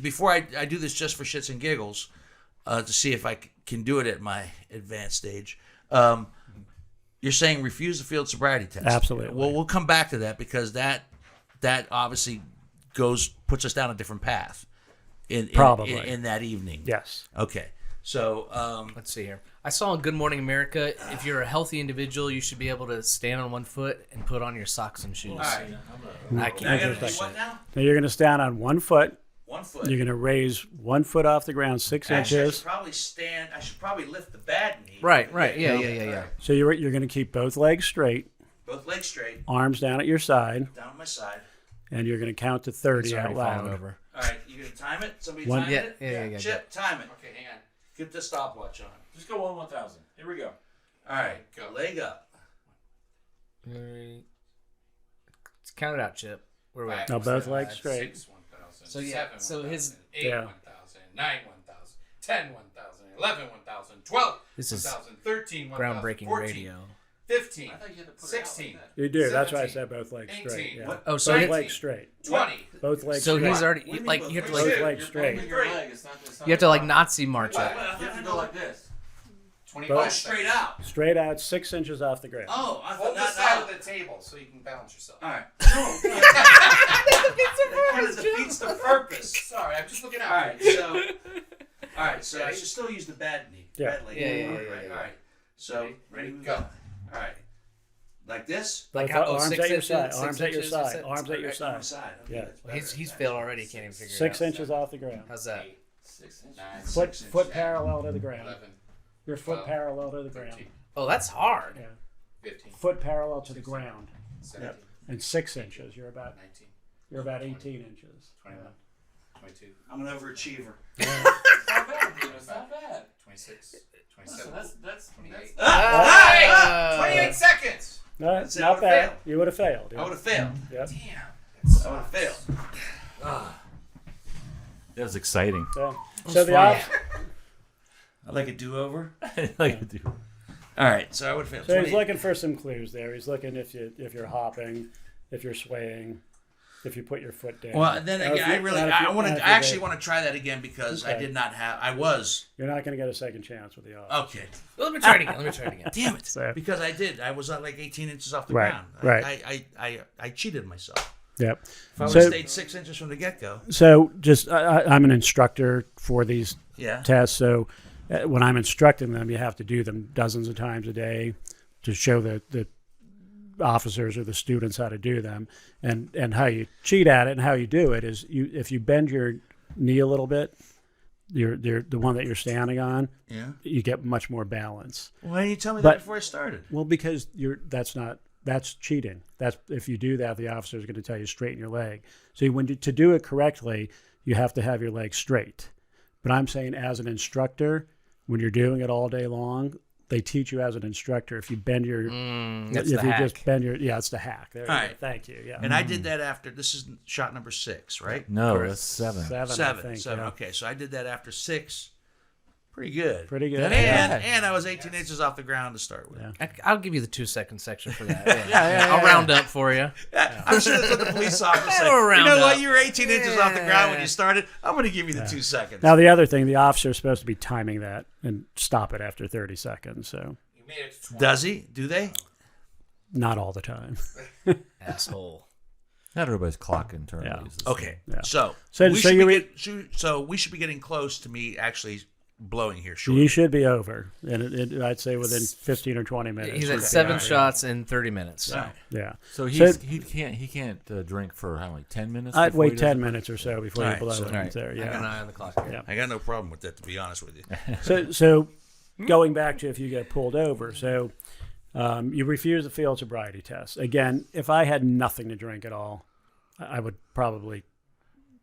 before I do this just for shits and giggles, to see if I can do it at my advanced age. You're saying refuse the field sobriety test. Absolutely. Well, we'll come back to that because that obviously puts us down a different path Probably. in that evening. Yes. Okay. So Let's see here. I saw in Good Morning America, if you're a healthy individual, you should be able to stand on one foot and put on your socks and shoes. all right. I Now I can't. gotta do what now? Now you're going to stand on 1 foot. 1 foot. You're going to raise 1 foot off the ground 6 Actually, inches. I should probably lift the bad knee. Right. Yeah. So you're going to keep both legs straight, Both legs straight, arms down at your side, down on my side. and you're going to count to 30 It's out already falling loud. over. All right, you gonna time it? Somebody One- time Yeah, it? yeah. Chip, time it. Okay, hang on. Get the stopwatch on. Just go 1,000. Here we go. All right, leg up. Let's count it out, Chip. Where are we at? Now both legs straight. 6, 1,000. So, yeah, 7, so his- 1,000, 8, Yeah. 1,000. 9, 1,000. 10, 1,000. 11, 1,000. 12, This is 1,000. 13, 1,000. groundbreaking 14, radio. 15, I thought you had to put 16, You do. That's why I 17, said both legs straight. 18. Yeah. What? Oh, so Both he- legs straight. 20. Both legs So straight. he's already What do you like mean you have to both Both like legs straight. you have to like Nazi march You up. have to go like this. 25 Both- Straight out. Straight out 6 inches off the ground. Oh, I Hold thought the not side out. of the table so you can balance yourself. All right. No. That kind of defeats the purpose. Sorry, I'm just looking out. All right. So I should still use the bad knee. Yeah. Bad leg. Yeah. All right. So Ready, we go. All right. Like this. Both how- arms 6 at your inches, side. 6 Arms at your inches, side. that's it. Arms at your On my side. side. Okay, Yeah. that's Well, he's better. failed already. Can't even figure it 6 out. inches off the ground. How's that? 6 inches. 9, Foot 6 foot inches, parallel to the ground. 11, Your foot 12, parallel to the ground. 13, Oh, that's hard. Yeah. 15, Foot parallel to the ground. 17, And 6 inches. You're about 19, 18 inches. 21, 22, I'm an overachiever. It's not bad, Dino. It's not bad. 26, Listen, 27, that's 28. Uh, 28 seconds! No, That's it, I not would've bad. failed. You would have failed. I would have failed. Yep. Damn. I would have failed. That was exciting. So the off, I like a do-over. Like, dude. All right. So I would have failed. so he's 28. looking for some clues there. He's looking if you're hopping, if you're swaying, if you put your foot down. Well, then Now, if again, you- now, if you- now, if I you actually did- want to try that again because I Okay. did not have. I was You're not going to get a second chance with the off. okay. Let me try it again. Damn it! So- Because I did. I was like 18 inches off the Right, ground. right. I cheated myself. Yep. If I would So- have stayed 6 inches from the get-go. So just I'm an instructor for these Yeah. tests. So when I'm instructing them, you have to do them dozens of times a day to show the officers or the students how to do them. And how you cheat at it and how you do it is if you bend your knee a little bit, the one that you're standing on, Yeah. you get much more balance. Why didn't you tell me But- that before I started? Well, because that's cheating. That's if you do that, the officer is going to tell you straighten your leg. So to do it correctly, you have to have your leg straight. But I'm saying as an instructor, when you're doing it all day long, they teach you as an instructor if you bend your That's if the you hack. just bend your it's the hack. There you All go. right. Thank you. Yeah. And I did that after. This is shot number 6, right? No, that's 7. Seven. I Seven. think, Seven. yeah. Okay, so I did that after 6. Pretty good. Pretty good. And I was 18 inches off the ground to start with. Yeah. I'll give you the 2-second section for that. Yeah. I'll round up for you. I'm sure that's what the police officer said. Or You round know what? up. You were 18 inches off the ground when you started. I'm going to give you the 2 seconds. Now the other thing, the officer is supposed to be timing that and stop it after 30 seconds. So You made it to 20. Does he? Do they? not all the time. Asshole. Not everybody's clocking turn. Yeah. Okay. Yeah. So So- we so should you be so we should be getting close to me actually blowing here shortly. You should be over, and I'd say within 15 or 20 minutes. He's you'd at be 7 out. shots in 30 minutes. All right. Yeah. So So- he can't drink for how like 10 minutes. I'd before he wait does 10 it? minutes or so before All you right, blow so- it All right. there. I got an Yeah. eye on the clock. Yeah. I got no problem with that, to be honest with you. So going back to if you get pulled over, so you refuse the field sobriety test. Again, if I had nothing to drink at all, I would probably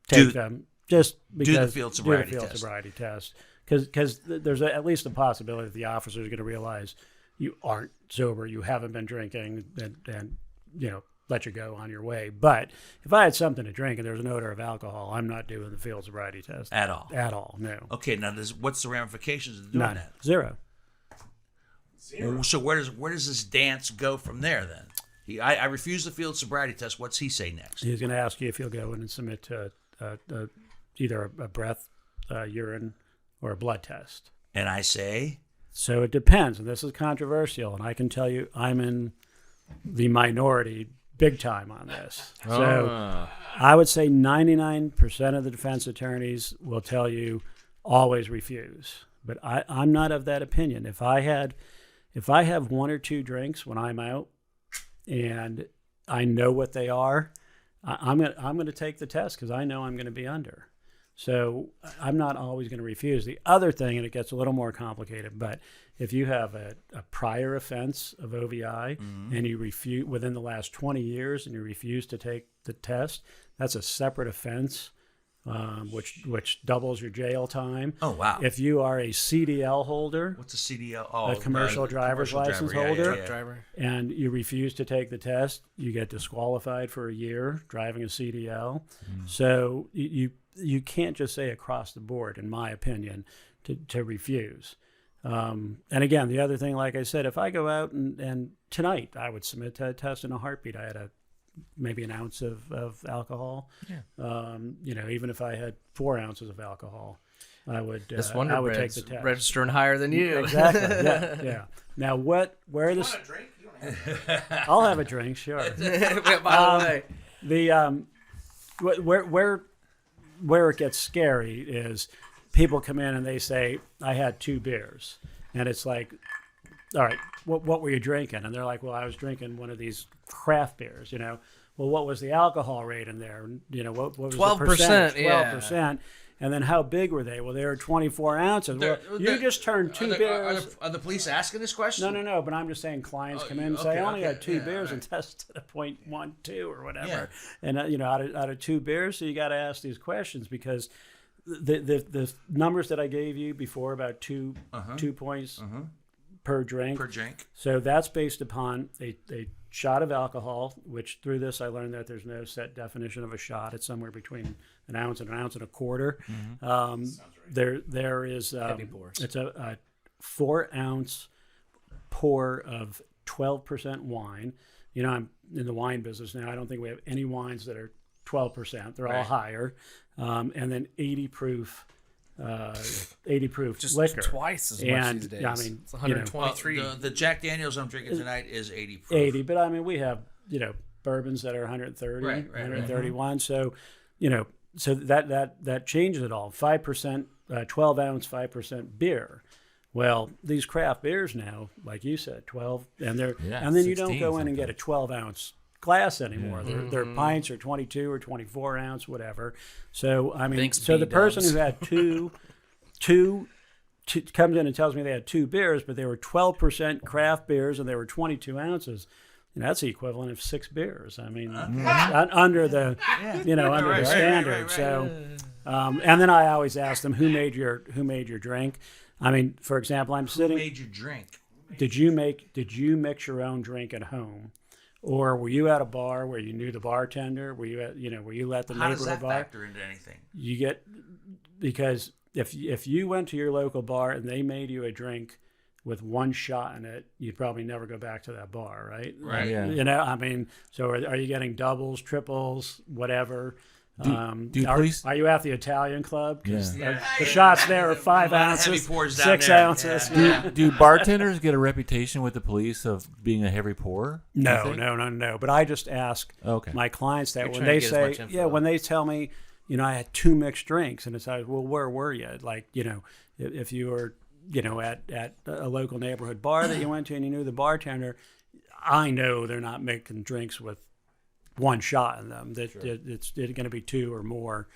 take Do- them just because field do sobriety the field test. sobriety test. Because there's at least a possibility that the officer is going to realize you aren't sober, you haven't been drinking, and let you go on your way. But if I had something to drink and there's an odor of alcohol, I'm not doing the field sobriety test At all. at all. No, Okay, now what's the ramifications of doing none, that? zero. So where does this dance go from there then? I refuse the field sobriety test. What's he say next? He's going to ask you if you'll go in and submit to either a breath, urine, or a blood test. And I say, So it depends, and this is controversial, and I can tell you I'm in the minority big time on this. So I would say 99% of the defense attorneys will tell you always refuse. But I'm not of that opinion. If I have one or two drinks when I'm out and I know what they are, I'm gonna take the test because I know I'm going to be under. So I'm not always going to refuse. The other thing, and it gets a little more complicated, but if you have a prior offense of OVI and you refuse within the last 20 years and you refuse to take the test, that's a separate offense, which doubles your jail time. oh, wow. If you are a CDL holder, What's a CDL? Oh, a commercial driver's license driver. holder, Yeah. Driver. and you refuse to take the test, you get disqualified for a year driving a CDL. So you can't just say across the board, in my opinion, to refuse. And again, the other thing, like I said, if I go out and tonight I would submit to a test in a heartbeat. I had maybe an ounce of alcohol. Yeah. Even if I had 4 ounces of alcohol, I would This Wonder I would take Bread's the test. registering higher than you. Exactly. Yeah. Now where this? Drink? You don't have I'll have a drink, sure. By the way, Where it gets scary is people come in and they say, I had 2 beers. And it's like, all right, what were you drinking? And they're like, well, I was drinking one of these craft beers, Well, what was the alcohol rate in there? What was 12%, the percentage? yeah. 12%. And then how big were they? Well, they were 24 ounces. Well, you just turned 2 beers. Are the police asking this question? No. But I'm just saying clients come in and say, I only had 2 beers and tested a 0.12 or whatever. Yeah. And, out of 2 beers, so you got to ask these questions because the numbers that I gave you before about 2 points per drink. Per drink. So that's based upon a shot of alcohol, which through this I learned that there's no set definition of a shot. It's somewhere between an ounce and a quarter. There is Heavy pours. it's a 4 ounce pour of 12% wine. I'm in the wine business now. I don't think we have any wines that are 12%. They're all higher, and then 80 proof just liquor. twice as much And, these days. I mean, it's 123. The Jack Daniels I'm drinking tonight is 80 proof. 80, but I mean we have bourbons that are 130, Right. 131. So so that changes it all. 5%, 12 ounce, 5% beer. Well, these craft beers now, like you said, 12, and then you don't 16 go in and get a 12 ounce glass anymore. Their pints are 22 or 24 ounce, whatever. So I mean, Thanks, so the person B-dubs. who had two comes in and tells me they had 2 beers, but they were 12% craft beers and they were 22 ounces. That's the equivalent of 6 beers. I mean, under the under the standard. Right. So, and then I always ask them who made your drink. I mean, for example, I'm Who sitting. made you drink? Did you mix your own drink at home, or were you at a bar where you knew the bartender? Were you at were you at the How does neighborhood that bar? factor into anything? You get because if you went to your local bar and they made you a drink with 1 shot in it, you'd probably never go back to that bar, right? Right. Yeah. I mean, so are you getting doubles, triples, whatever? Do you are, police- are you at the Italian club? 'Cause Yeah. the shots there are 5 A lot of heavy ounces, pours down 6 there. ounces. Yeah. Do bartenders get a reputation with the police of being a heavy pourer? do you think? No. But I just ask Okay. my clients that You're when trying to they get as say, much info. when they tell me, I had 2 mixed drinks, and it's like, well, where were you? Like, if you were, at a local neighborhood bar that you went to and you knew the bartender, I know they're not making drinks with 1 shot in them. That it's going to be 2 or more.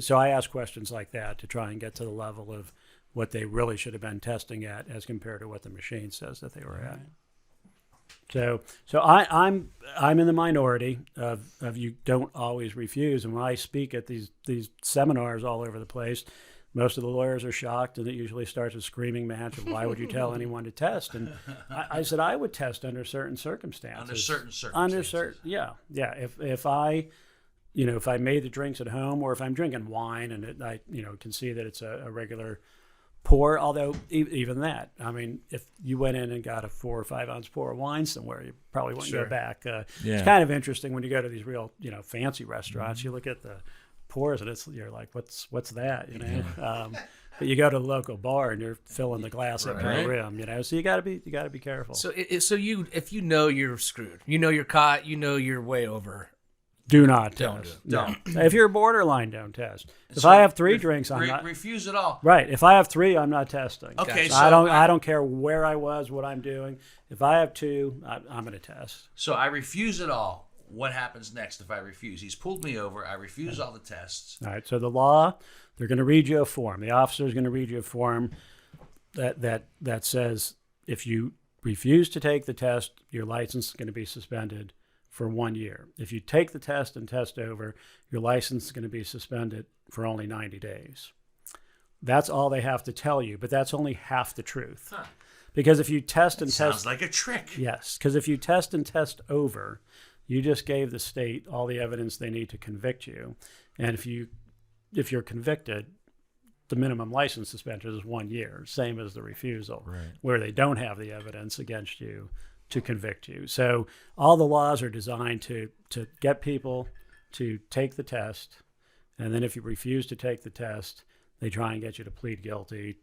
So I ask questions like that to try and get to the level of what they really should have been testing at as compared to what the machine says that they were at. So I'm in the minority of you don't always refuse. And when I speak at these seminars all over the place, most of the lawyers are shocked, and it usually starts a screaming match of why would you tell anyone to test? And I said I would test under certain circumstances. Under certain circumstances. Under certain, yeah. If I, if I made the drinks at home, or if I'm drinking wine and I can see that it's a regular pour. Although even that, I mean, if you went in and got a 4 or 5 ounce pour of wine somewhere, you probably wouldn't go back. It's kind of interesting when you go to these real, fancy restaurants. You look at the pours and you're like, what's that? But you go to the local bar and you're filling the glass up to Right. the rim, you know. So you got to be careful. So if you know you're screwed, you know you're caught, you know you're way over. Do not Don't test. do Don't. If you're borderline, don't test. If So I have 3 drinks, I'm not. refuse it all. Right. If I have 3, I'm not testing. Okay, So so I don't care where I was, what I'm doing. If I have 2, I'm going to test. So I refuse it all. What happens next if I refuse? He's pulled me over. I refuse all the tests. All right. So the law, they're going to read you a form. The officer is going to read you a form that says if you refuse to take the test, your license is going to be suspended for 1 year. If you take the test and test over, your license is going to be suspended for only 90 days. That's all they have to tell you, but that's only half the truth. Huh. Because if you test and Sounds test, like a trick. yes, because if you test and test over, you just gave the state all the evidence they need to convict you. And if you're convicted, the minimum license suspension is 1 year, same as the refusal, where they don't have the evidence against you to convict you. So all the laws are designed to get people to take the test, and then if you refuse to take the test, they try and get you to plead guilty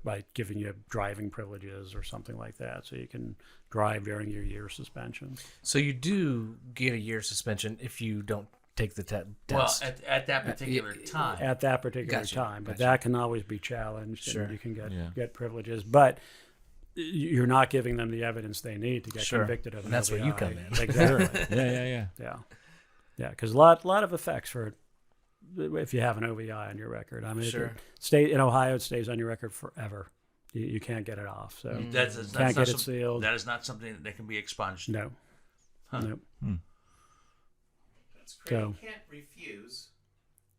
by giving you driving privileges or something like that, so you can drive during your year suspension. So you do get a year suspension if you don't take the test. Well, at that particular time. At that particular Gotcha, time, but gotcha. that can always be challenged. Sure. And you can Yeah. get privileges, but you're not giving them the evidence they need to get Sure. convicted of an And that's where you OVI. come in. Exactly. Yeah. Yeah, because a lot of effects for if you have an OVI on your record. I mean, Sure. in Ohio, it stays on your record forever. You can't get it off. So That's can't not get it sealed. That is not something that can be expunged. No. Huh. Nope. That's great. So- You can't refuse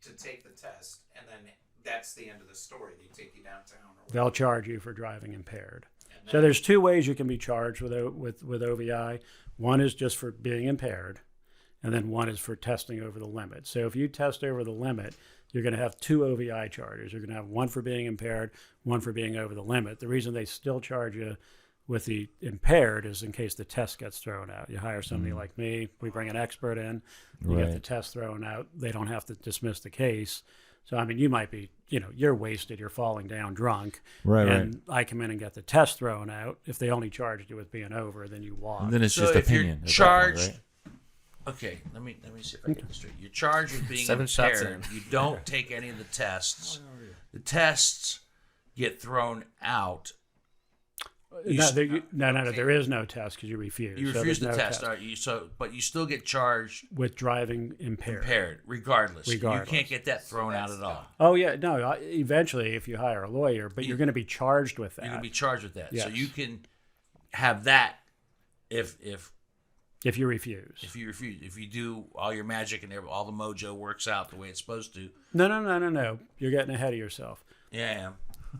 to take the test, and then that's the end of the story. They take you downtown. Or They'll charge you for driving impaired. So there's 2 ways you can be charged with OVI. One is just for being impaired, and then one is for testing over the limit. So if you test over the limit, you're going to have 2 OVI charges. You're going to have one for being impaired, one for being over the limit. The reason they still charge you with the impaired is in case the test gets thrown out. You hire somebody like me, we bring an expert in, you get the Right. test thrown out, they don't have to dismiss the case. So, I mean, you might be, you're wasted, you're falling down drunk, Right, and I come in and get the test thrown out. If they only charged you with being over, then you walk. And then it's So just if you're opinion. at that point, charged- right? Okay, let me see if I get this straight. You're charged with being 7 shots impaired. in. You don't take any of the tests. The tests get thrown out. No, there is no test because you refuse. You So refuse the there's no test, all right? But you still get charged with driving impaired. impaired, regardless. Regardless. You can't get that thrown out at all. Oh yeah, no. Eventually, if you hire a lawyer, but you're going to be charged with that. You're gonna be charged with that. So Yes. you can have that if if you refuse. you refuse. If you do all your magic and all the mojo works out the way it's supposed to. No. You're getting ahead of yourself. Yeah, I am.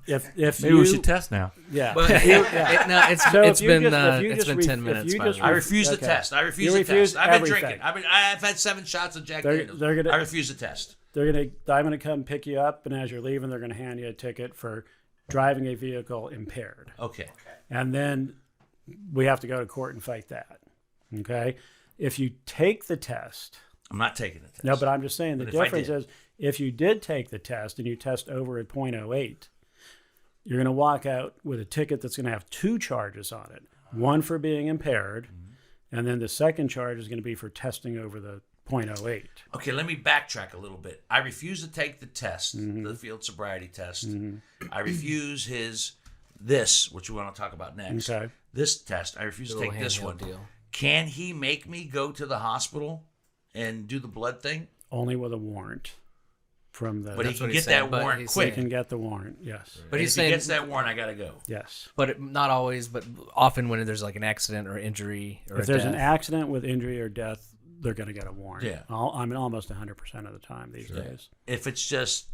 If Maybe you, we should test now. Yeah. But So it's if you been just- if you it's just been re- 10 if minutes. you by the just way. I refuse the Okay. test. I refuse You the refuse test. I've been everything. drinking. I've had 7 shots of Jack Daniels. they're gonna- I refuse the test. I'm gonna come pick you up, and as you're leaving, they're gonna hand you a ticket for driving a vehicle impaired. Okay. And then we have to go to court and fight that. Okay? If you take the test, I'm not taking the test. no, but I'm just saying the But if I difference did? is if you did take the test and you test over at .08, you're going to walk out with a ticket that's going to have 2 charges on it. One for being impaired, and then the second charge is going to be for testing over the .08. Okay, let me backtrack a little bit. I refuse to take the test, the field sobriety test. I refuse this, which we want to talk about next. Okay. This test, I refuse to Little take this handheld one. deal. Can he make me go to the hospital and do the blood thing? Only with a warrant from the. But he That's can what get he's saying, that but warrant he's you quick. can get the warrant, yes. But And he's if he saying, gets that warrant, I gotta go. Yes. not always, but often when there's like an accident or injury or If a there's death. an accident with injury or death, they're going to get a warrant. Yeah. I mean, almost 100% of the time these days. If it's just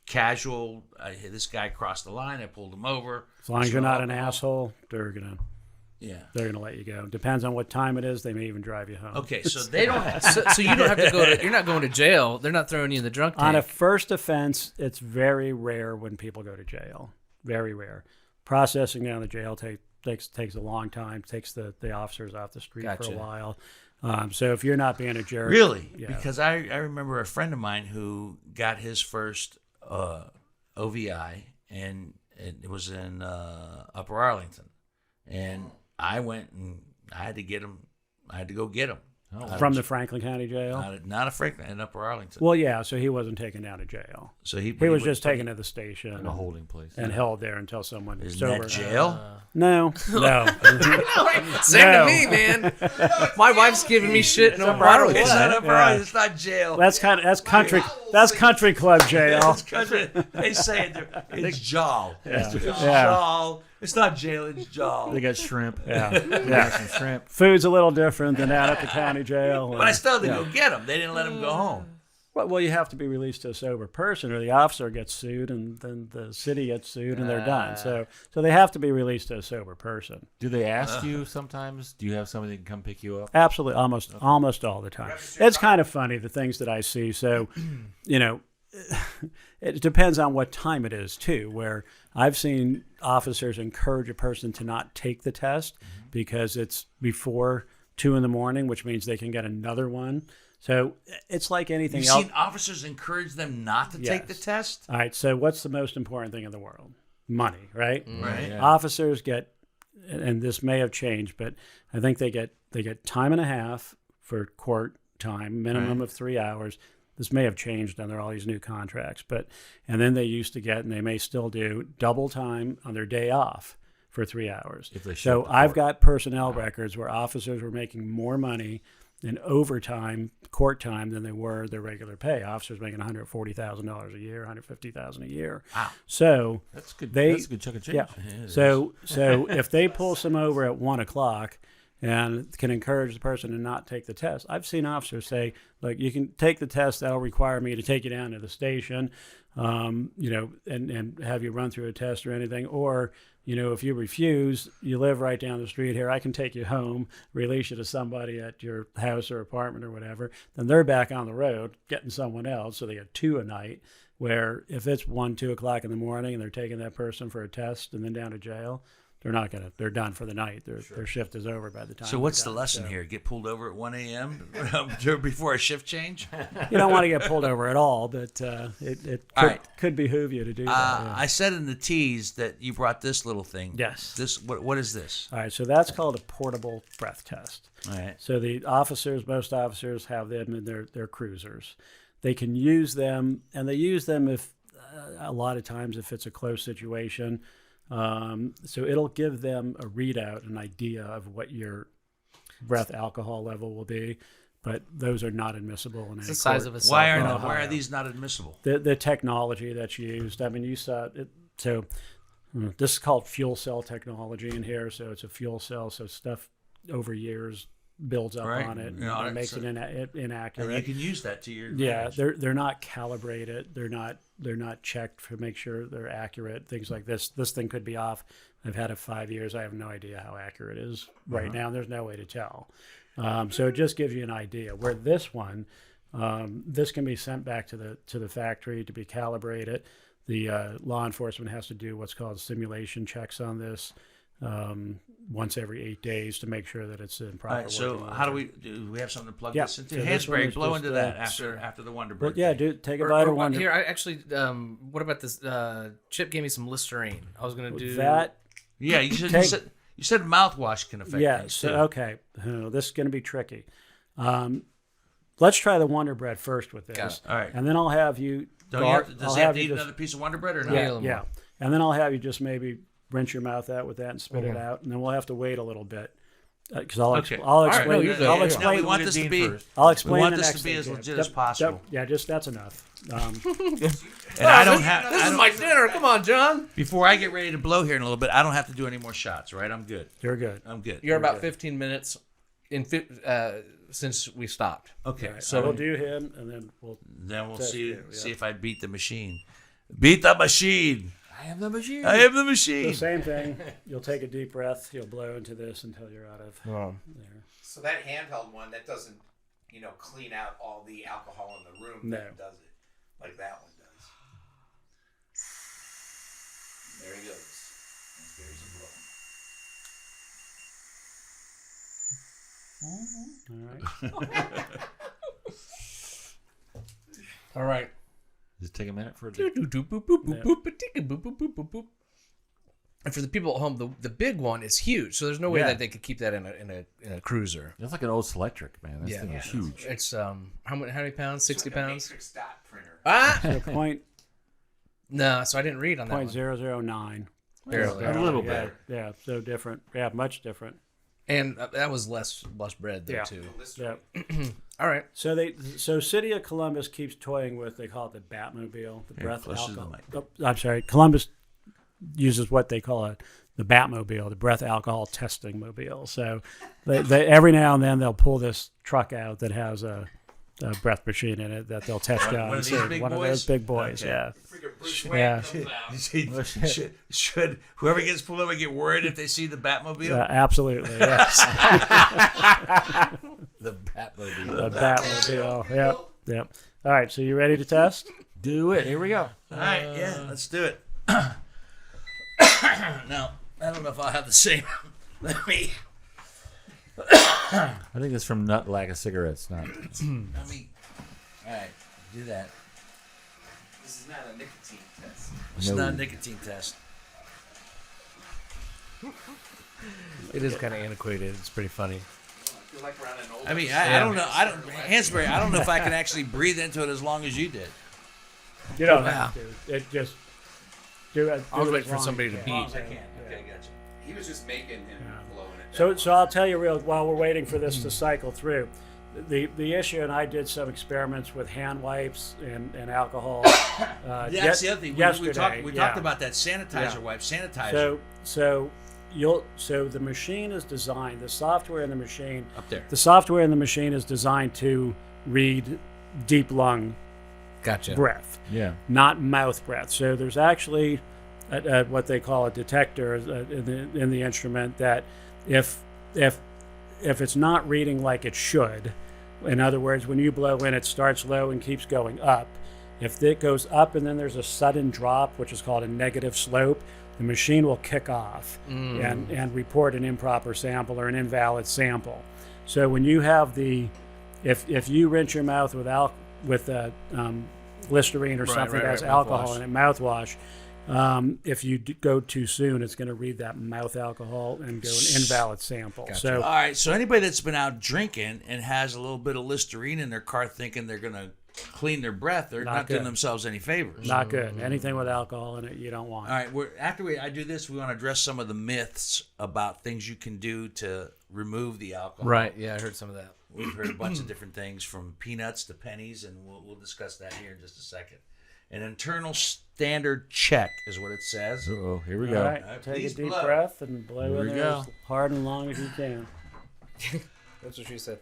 casual, this guy crossed the line, I pulled him over. As long as you're not an Alcohol. asshole, they're gonna let you go. Depends on what time it is. They may even drive you home. Okay, so they don't have. so you don't have to go to. You're not going to jail. They're not throwing you in the drunk tank. On a first offense, it's very rare when people go to jail. Very rare. Processing down the jail takes a long time. Takes the officers off the street for Gotcha. a while. So if you're not being a jerk, Really? Yeah. Because I remember a friend of mine who got his first OVI, and it was in Upper Arlington, and I went and I had to get him. I had to go get him. From the Franklin County Jail? Not a Franklin, in Upper Arlington. Well, yeah, so he wasn't taken down to jail. So he was just taken to the station. In a holding place. And held there until someone Isn't sober. that jail? No. Same No. to me, man. My wife's giving me shit no matter Arlington. It's what. not Upper Arlington. It's not jail. That's country. That's country club jail. That's country. They say it. It's jail. It's jail. It's not jail. It's jail. They got shrimp. Yeah. Some shrimp. Food's a little different than out at the county jail. But I still had to go get him. They didn't let him go home. Well, you have to be released to a sober person, or the officer gets sued, and then the city gets sued, and they're done. So they have to be released to a sober person. Do they ask you sometimes? Do you have somebody that can come pick you up? Absolutely, almost all the time. It's kind of funny the things that I see. So, it depends on what time it is too. Where I've seen officers encourage a person to not take the test because it's before 2 a.m, which means they can get another one. So it's like anything You've else. seen officers encourage them not to take the test? All right. So what's the most important thing in the world? Money, right? Right. Yeah. Officers get, and this may have changed, but I think they get time and a half for court time, minimum of 3 hours. This may have changed under all these new contracts, and then they used to get, and they may still do, double time on their day off for 3 hours. If they show So up to I've court. got personnel records where officers were making more money in overtime, court time, than they were their regular pay. Officers making $140,000 a year, $150,000 a year. Wow. So That's good. They- That's a good chunk of change. yeah. So if they pull some over at 1:00 and can encourage the person to not take the test, I've seen officers say, "Look, you can take the test. That'll require me to take you down to the station, and have you run through a test or anything, or." If you refuse, you live right down the street here. I can take you home, release you to somebody at your house or apartment or whatever. Then they're back on the road getting someone else. So they get 2 a night, where if it's 1, 2 o'clock in the morning and they're taking that person for a test and then down to jail, they're done for the night. Their shift is over by the time. So what's the they're done. lesson So here? Get pulled over at 1 a.m. before a shift change? You don't want to get pulled over at all, but it All right. could behoove you to do that. Yeah. I said in the tease that you brought this little thing. Yes. This what is this? All right, so that's called a portable breath test. All right. So most officers have them in their cruisers. They can use them, and they use them if a lot of times if it's a close situation. So it'll give them a readout, an idea of what your breath alcohol level will be, but those are not admissible in any It's the size court. of a cell phone. Why are these not admissible? The technology that's used. I mean, you saw it. So this is called fuel cell technology in here. So it's a fuel cell. So stuff over years builds up Right. on it You know, and makes so- it inaccurate. And you can use that to your Yeah, advantage. they're not calibrated. They're not checked to make sure they're accurate. Things like this. This thing could be off. I've had it 5 years. I have no idea how accurate it is right now. There's no way to tell. So it just gives you an idea. Where this one, this can be sent back to the factory to be calibrated. The law enforcement has to do what's called simulation checks on this once every 8 days to make sure that it's in proper All right, so working how order. do we have something to plug Yeah, this into? so this one Hansberry, is blow just, into that sure. after the Wonder Well, Bread. yeah, thing. take a bite of Wonder. Here, I actually, what about this? Chip gave me some Listerine. I was gonna do That. Yeah, you said mouthwash can affect Yeah. things So too. okay, this is going to be tricky. Let's try the Wonder Bread first with Got this, it. All right. and then I'll have you. Does he have to eat just, another piece of Wonder Bread or not? Yeah, little yeah. more. And then I'll have you just maybe rinse your mouth out with that and spit it out, and then we'll have to wait a little bit because I'll Okay. I'll All right, explain. no, you're good. I'll Now explain. we want this to Dean be. first. I'll explain we want the this next to be thing as you. legit as possible. Yeah, just that's enough. And I don't have. This I is don't- my dinner. Come on, John. Before I get ready to blow here in a little bit, I don't have to do any more shots, right? I'm good. You're good. I'm good. You're about 15 minutes since we stopped. Okay. So So we'll do him, and then we'll. then we'll Test see you, yeah. see if I beat the machine. Beat the machine. I am the machine. I am the The machine. same thing. You'll take a deep breath. You'll blow into this until you're out of there. So that handheld one, that doesn't, clean out all the alcohol in the room. No. That does it like that one does. There he goes. There's a blow. All right. All right. Does it take a minute for it to... And for the people at home, the big one is huge, so there's no way that they could keep that in a cruiser. That's like an old Selectric, man. That thing is huge. It's how many pounds? 60 pounds. Matrix dot printer. So point No, so I didn't read on that. point 009. Barely. A little better. Yeah, so different. Yeah, much different. And that was less bread though too. Yeah. All right. So City of Columbus keeps toying with, they call it the Batmobile, the breath closer to the alcohol. mic. Oh, I'm sorry, Columbus uses what they call the Batmobile, the breath alcohol testing mobile. So they every now and then they'll pull this truck out that has a breath machine in it that they'll test out. one of these big one boys? of those big boys, Okay. yeah. Freaking Bruce Wayne Yeah. comes out. Should whoever gets pulled over get worried if they see the Batmobile? Absolutely, yes. The Batmobile. The Batmobile, yep, yep. All right, so you ready to test? Do it. Here we go. All right, yeah, let's do it. Now, I don't know if I'll have the same. Let me. I think it's from nut lack of cigarettes. Not. Let me. All right, do that. This is not a nicotine test. It's not a nicotine test. It is kind of antiquated. It's pretty funny. I feel like we're on an old. I mean, I don't know. Hansberry, I don't know if I can actually breathe into it as long as you did. You don't have to. It just do it. I was do it waiting as for long somebody as to you beat. can. Okay, gotcha. He was just making him blowing it. So I'll tell you while we're waiting for this to cycle through, the issue, and I did some experiments with hand wipes and alcohol. Yeah, that's the other thing. Yesterday, We talked about that sanitizer wipe, sanitizer. So the machine is designed. The software in the machine. Up there. The software in the machine is designed to read deep lung Gotcha. breath, Yeah. not mouth breath. So there's actually what they call a detector in the instrument that if it's not reading like it should, in other words, when you blow in, it starts low and keeps going up. If it goes up and then there's a sudden drop, which is called a negative slope, the machine will kick off and report an improper sample or an invalid sample. So when you have if you rinse your mouth with Listerine or something that has alcohol in it, mouthwash, if you go too soon, it's going to read that mouth alcohol and go an invalid sample. All So right, so anybody that's been out drinking and has a little bit of Listerine in their car thinking they're going to clean their breath, they're not doing good. themselves any favors. not good. Anything with alcohol in it, you don't want. All right, after I do this, we want to address some of the myths about things you can do to remove the alcohol. Right. Yeah, I heard some of that. We've heard a bunch of different things from peanuts to pennies, and we'll discuss that here in just a second. An internal standard check is what it says. Oh, here we All go. right, take a please deep blow. breath and blow Here in we there go. as hard and long as you can. That's what she said.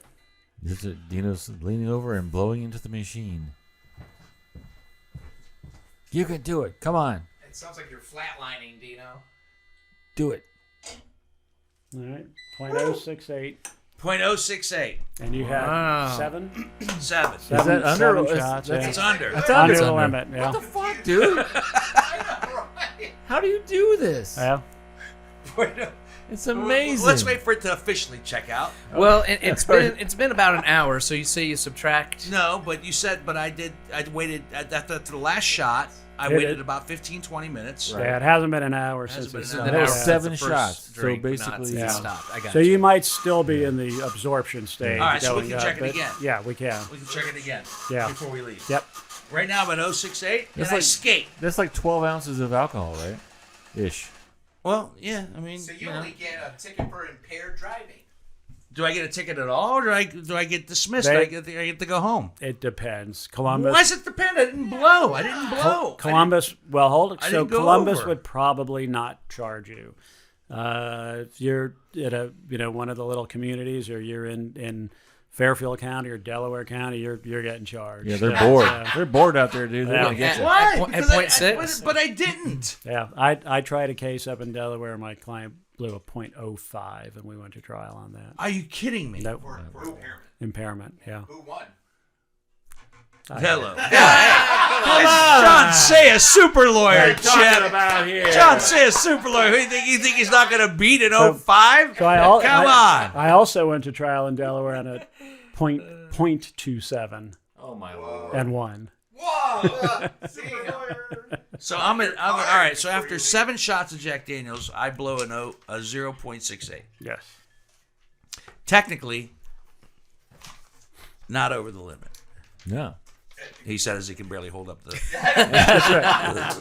Dino's leaning over and blowing into the machine. You can do it. Come on. It sounds like you're flatlining, Dino. Do it. All right, 0.068, 0.068. and you have Wow. 7 7. Is that under? seven Is- shots. It's yeah. under. That's Under under. the limit. Yeah. What the fuck, dude? How do you do this? Yeah. It's amazing. Let's wait for it to officially check out. Well, it's been about an hour. So you say you subtract. No, but you said, but I waited after the last shot. I Did waited it? about 15, 20 minutes. Yeah, it hasn't been an hour since been it's an done. hour. That was That's 7 the first shots. So drink, but not basically, since it Yeah. stopped. I got So you. you might still be in the absorption stage. All right, so we going can up, check it but- again. Yeah, we can. We can check it again Yeah. before we leave. Yep. Right now I'm at 068, and That's I like- skate. that's like 12 ounces of alcohol, right? Ish. Well, yeah, I mean, So you only get a ticket for impaired driving. do I get a ticket at all, or do I get dismissed? They- I get to go home. It depends. Columbus. Why does it depend? I didn't blow. I didn't blow. Columbus. Well, hold it. I So didn't go Columbus over. would probably not charge you. If you're at one of the little communities, or you're in Fairfield County or Delaware County, you're getting charged. Yeah, they're So, bored. They're bored out there, dude. They're Yeah. gonna get you. Why? At Because point six? but I didn't. Yeah, I tried a case up in Delaware. My client blew a .05, and we went to trial on that. Are you kidding me? Nope. For impairment. Impairment. Yeah. Who won? Hello. Jon Saia, super lawyer. Chip. about here? Jon Saia, super lawyer. Who you think he's not going to beat an 05? So Come on. I also went to trial in Delaware on a .27 Oh my lord. and won. Whoa! So all right. So after 7 shots of Jack Daniels, I blow a 0.68. Yes. Technically, not over the limit. No. He said as he can barely hold up the.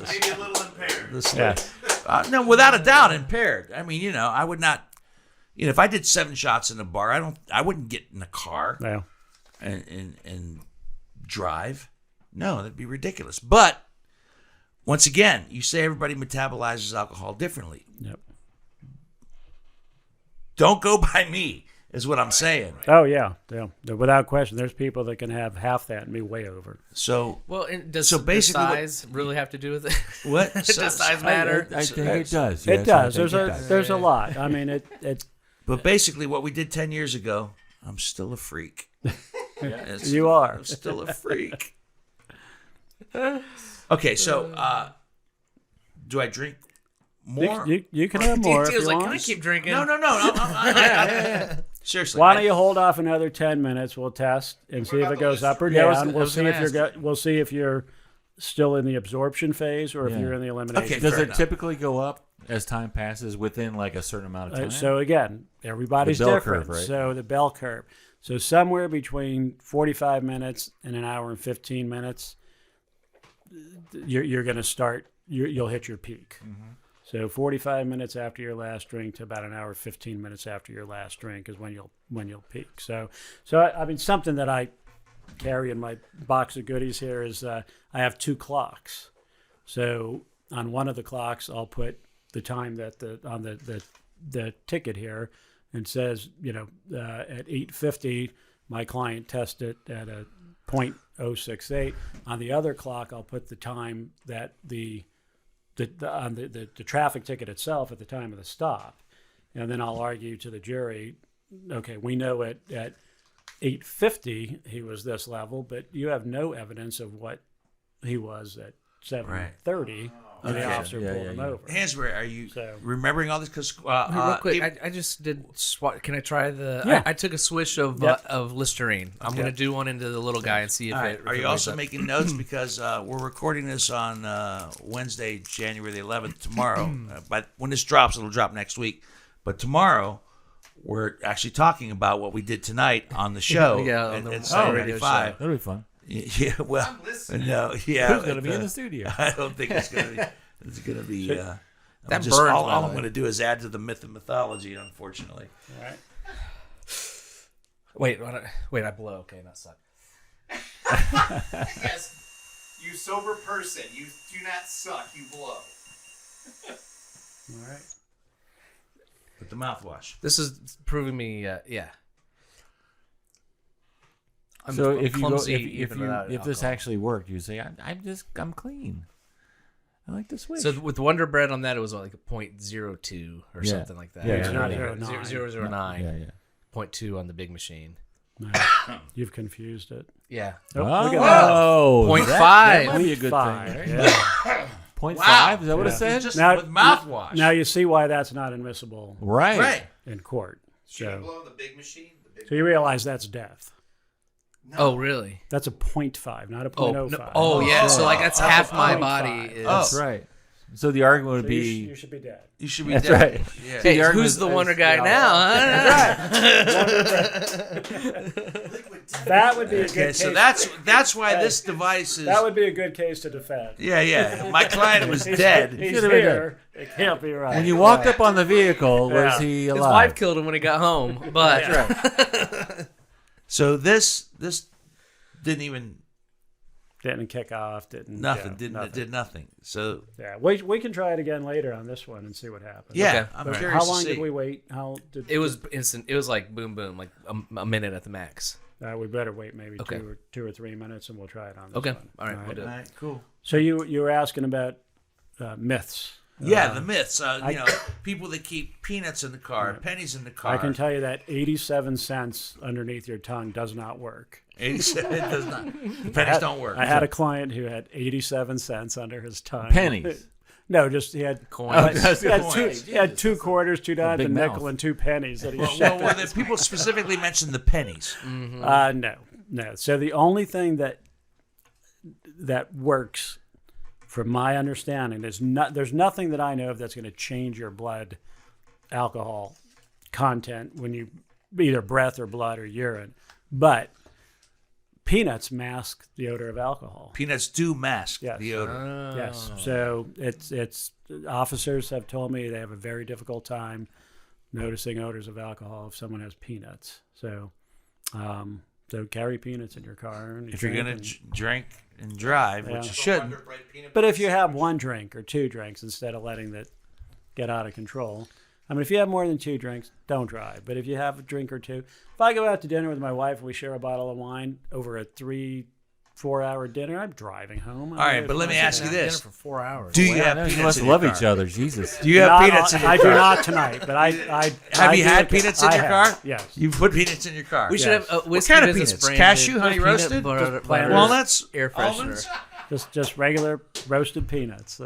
Maybe a little impaired. the slate. No, without a doubt, impaired. I mean, I would not. If I did 7 shots in a bar, I wouldn't get in a car No. and drive. No, that'd be ridiculous. But once again, you say everybody metabolizes alcohol differently. Yep. Don't go by me, is what I'm saying. Oh yeah. Without question, there's people that can have half that and be way over. So Well, and does So basically what- size really have to do with it? what? Does size matter? I think it does. It yes, does. I think it does. There's a lot. I mean, it But basically, what we did 10 years ago, I'm still a freak. It's- you are. I'm still a freak. Okay, so do I drink more? You can have more if He was you like, want. "Can I keep drinking?" No. Seriously. Why don't you hold off another 10 minutes? We'll test and see if about it the goes up or Yeah, I was- down. I We'll was see gonna if you're ask. we'll see if you're still in the absorption phase or if Yeah. you're in the elimination. Okay, Does fair it enough. typically go up as time passes within like a certain amount of time? So again, everybody's The bell different. curve, right? So the bell curve. So somewhere between 45 minutes and an hour and 15 minutes, you're going to start. You'll hit your peak. Mm-hmm. So 45 minutes after your last drink to about an hour 15 minutes after your last drink is when you'll peak. So I mean something that I carry in my box of goodies here is I have 2 clocks. So on one of the clocks I'll put the time that on the ticket here and says at 8:50 my client tested at a 0.068. On the other clock I'll put the time that on the traffic ticket itself at the time of the stop, and then I'll argue to the jury, okay, we know at 8:50 he was this level, but you have no evidence of what he was at 7:30 when the Okay. officer Yeah, pulled yeah, him yeah. over. Hansberry, are you So- remembering all this? Because Real quick, I just did swat. Can I try the? Yeah. I took a swish of Yep. of Listerine. I'm gonna do one into the little guy and see if all right, it. are if you it also wakes up. making notes? Because we're recording this on Wednesday, January the 11th, tomorrow. But when this drops, it'll drop next week. But tomorrow, we're actually talking about what we did tonight on the show. Yeah, on at the Sunday radio 95. That'll be fun. Yeah, well, I'm listening. no, yeah. Who's gonna be in the studio? I don't think it's gonna be. It's gonna be. That I'm just, burns, all by I'm the way. going to do is add to the myth and mythology. Unfortunately, All right. Wait, I blow. Okay, not suck. Yes, you sober person, you do not suck, you blow. All right. with the mouthwash. This is proving me. Yeah. I'm So if you go, clumsy if even you without if this alcohol. actually worked, you say I'm clean. I like the switch. So with Wonder Bread on that, it was like a 0.02 or Yeah. something like that. Yeah, yeah, Not yeah. even- 0.09. 0.009. yeah, yeah. 0.2 on the big machine. No, you've confused it. Yeah. Oh, Oh, look at that. 0.5. That might be a good 5. thing. Right? Yeah. 0.5? Is that what it Yeah. said? Just Now- with mouthwash. Now you see why that's not admissible Right. right. in court. You can So, blow the big machine. The big so you realize that's death. No. Oh, really? That's a 0.5, not a Oh, 0.05. no. Oh, yeah. So like that's half my 0.5. body is. That's right. So the argument would So be you should be dead. You should be That's dead. right. Yeah. Hey, the argument who's the is- Wonder Guy yeah. now? That would be a good Okay, case. so that's why this device is. that would be a good case to defend. Yeah. My client was He's dead. He's Should've been here. It can't be right. when you walked up on the vehicle, was Yeah. he His alive? wife killed him when he got home, but So this didn't even Didn't kick off. Didn't nothing. yeah, Didn't nothing. it did nothing. So Yeah, we can try it again later on this one and see what happens. yeah, Okay. I'm But curious how to long see. did we wait? How did it was instant. It was like boom, boom, like a minute at the max. we better wait maybe Okay. two or 3 minutes and we'll try it on this Okay. one. All right, we'll do All it. right, cool. So you were asking about myths. Yeah, the myths. People that keep peanuts in the car, pennies in the car. I can tell you that 87 cents underneath your tongue does not work. 87. It does not. The pennies don't work. I had a client who had 87 cents under his tongue. Pennies. No, just he had Coins. he had two quarters, 2 dimes, a big nickel, mouth. and 2 pennies that he well, shoved. well, the people specifically mentioned the pennies. No. So the only thing that that works, from my understanding, there's nothing that I know of that's going to change your blood alcohol content when you either breath or blood or urine. But peanuts mask the odor of alcohol. Peanuts do mask Yes. the odor. Yes. So it's officers have told me they have a very difficult time noticing odors of alcohol if someone has peanuts. So so carry peanuts in your car. And If you're going to drink and drive, which you shouldn't. But if you have one drink or two drinks instead of letting that get out of control. I mean, if you have more than two drinks, don't drive. But if you have a drink or two, if I go out to dinner with my wife and we share a bottle of wine over a 3-4 hour dinner, I'm driving home. All right, but let me ask you Dinner this. for 4 hours. Do you have You peanuts must in your love car? each other. Jesus. Do you have peanuts in your I car? do not tonight, but I Have you do had it- peanuts in I your have, car? Yes. You put peanuts in your car. We should Yes. have a whiskey kind of business peanuts? branded Cashew, honey peanut roasted? butter- plain Walnuts? air freshener. Almonds? Just regular roasted peanuts.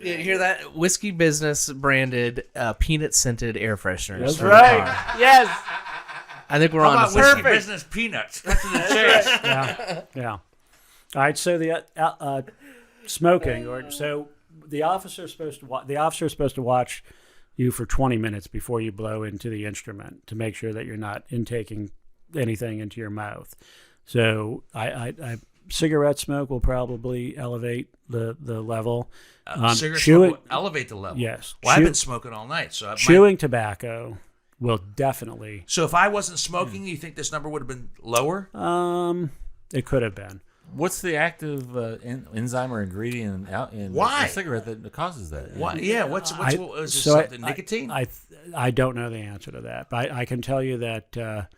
You hear that? Whiskey business branded peanut scented air fresheners. That's for the right. car. Yes. I think we're How on about to whiskey something. business peanuts? Cut to the chase. Yeah. All right. So the smoking, or so the officer is supposed to watch you for 20 minutes before you blow into the instrument to make sure that you're not intaking anything into your mouth. So I cigarette smoke will probably elevate the level. Cigarette chewing, smoke will elevate the level. Yes. Well, I've Chew- been smoking all night, so chewing tobacco will definitely. So if I wasn't smoking, you think this number would have been lower? It could have been. What's the active enzyme or ingredient in Why? a cigarette that causes that? What? Yeah. What's is it So something nicotine? I don't know the answer to that, but I can tell you that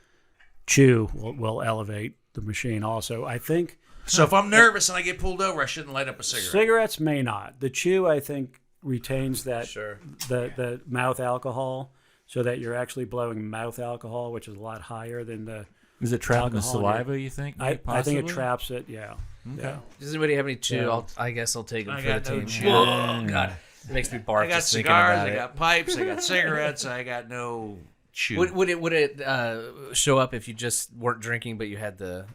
chew will elevate the machine. Also, I think so if I'm nervous and I get pulled over, I shouldn't light up a cigarette. cigarettes may not. The chew, I think, retains that Sure. the mouth alcohol, so that you're actually blowing mouth alcohol, which is a lot higher than the. Is it trapping the Alcohol, saliva, you think? I think it possibly? traps it. Yeah. Yeah. Does anybody have any chew? Yeah. I guess I'll take them I for the got no team. chew. Oh, God. It makes me barf I got just thinking cigars, about I it. got pipes, I got cigarettes, I got no chew. Would it show up if you just weren't drinking but you had the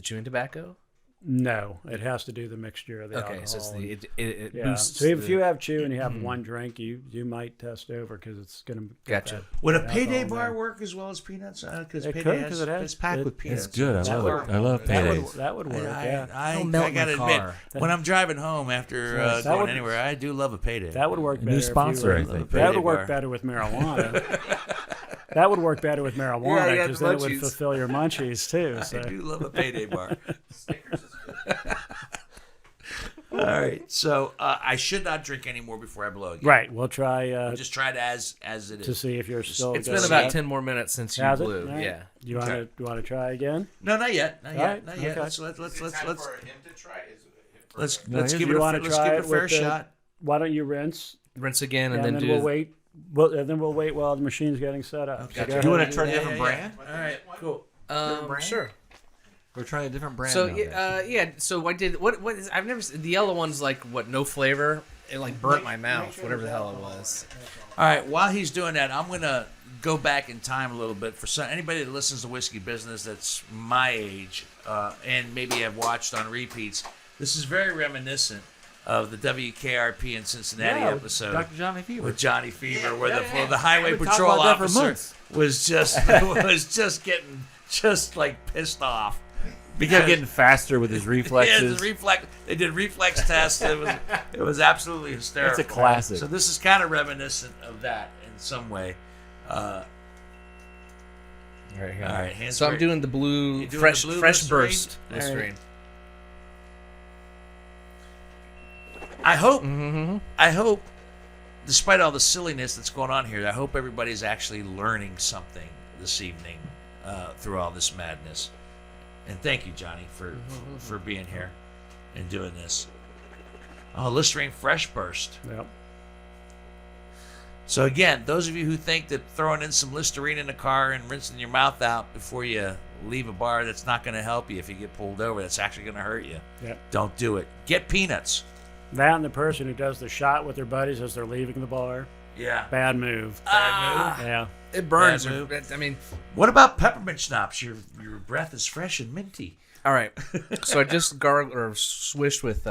chewing tobacco? No, it has to do the mixture of the Okay, alcohol. so it's and- it yeah. boosts. So if the- you have chew and you have one drink, you might test over because it's going to. Gotcha. Would a payday alcohol bar there. work as well as peanuts? Because It payday could, has, 'cause it has- it's packed it- with peanuts. It's good. I love it. I love That paydays. would work. Yeah. I Don't melt gotta my admit, car. when I'm driving home after That going would- anywhere, I do love a payday. That would work A better. new if you sponsor, were- I think. That Payday would work bar. better with marijuana. That would work better with marijuana Yeah, I got because the then it would munchies. fulfill your munchies too. I So. do love a payday bar. All right, so I should not drink anymore before I blow again. Right, we'll try Just try it as it to is. see if you're still. It's good. been about 10 more minutes since you Has it? blew. All right. Yeah. You want to try again? No, not yet. Not yet. right, Not yet. okay. Let's Is it time for him to try? let's No, give you it wanna let's try give it it a fair with the- shot. Why don't you rinse Rinse again and and then then we'll do. wait. And then we'll wait while the machine's getting set up. So go Gotcha. ahead You want and to do try a that. different brand? All right, cool. Sure. We're trying a different brand. So now, yeah, so I did what is I've never seen, the yellow one's like what, no flavor. It like burnt my mouth, whatever the hell it was. All right, while he's doing that, I'm gonna go back in time a little bit for anybody that listens to Whiskey Business that's my age and maybe have watched on repeats. This is very reminiscent of the WKRP in Cincinnati Yeah, episode Dr. Johnny Fever. with Johnny Fever, where the highway We've been patrol talking about that for officer months. was just getting like pissed off. He kept getting faster with his Yeah, reflexes. they did reflex tests. It was absolutely hysterical. It's a classic. So this is kind of reminiscent of that in some way. Right here. All right, hands So I'm ready. doing the blue You doing fresh the blue fresh Listerine? burst All right. Listerine. I hope, despite all the silliness that's going on here, I hope everybody's actually learning something this evening through all this madness. And thank you, Johnny, for being here and doing this. Oh, Listerine Fresh Burst. Yep. So again, those of you who think that throwing in some Listerine in the car and rinsing your mouth out before you leave a bar, that's not going to help you if you get pulled over. That's actually going to hurt you. Yep. Don't do it. Get peanuts. That and the person who does the shot with their buddies as they're leaving the bar. Yeah. Bad move. Yeah. It burns. Bad move. I mean, What about peppermint schnapps? Your breath is fresh and minty. All right. So I just gargled or swished with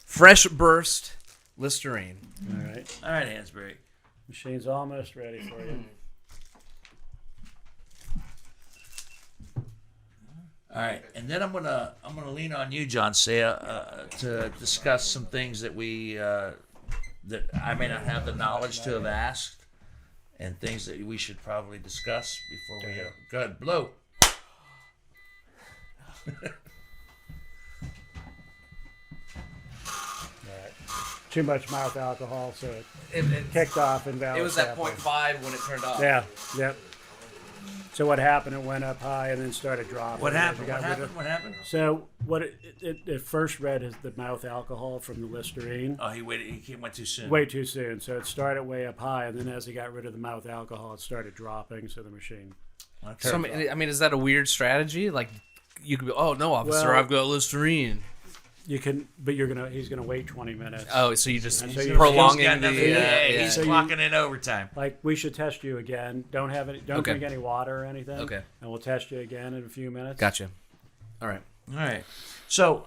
Fresh Burst Listerine. All right. All right, Hansberry. Machine's almost ready for you. All right, and then I'm gonna lean on you, Jon Saia, to discuss some things that that I may not have the knowledge to have asked, and things that we should probably discuss before we go ahead, blow. Too much mouth alcohol, so it It kicked off invalid. It was at sampling. 0.5 when it turned off. Yeah, yep. So what happened? It went up high and then started dropping. What happened? We got What rid happened? of- What happened? So what it first read as the mouth alcohol from the Listerine. Oh, he waited. He went too soon. Way too soon. So it started way up high, and then as he got rid of the mouth alcohol, it started dropping. So the machine. Okay. So, I mean, is that a weird strategy? Like, you could be, oh, no, officer, Well- I've got Listerine. You can, but he's gonna wait 20 minutes. Oh, so you just And so you- prolonging He's got the... nothing- yeah, yeah. he's So you- clocking in overtime. Like we should test you again. Don't Okay. drink any water or anything. Okay. And we'll test you again in a few minutes. Gotcha. All right. All right. So,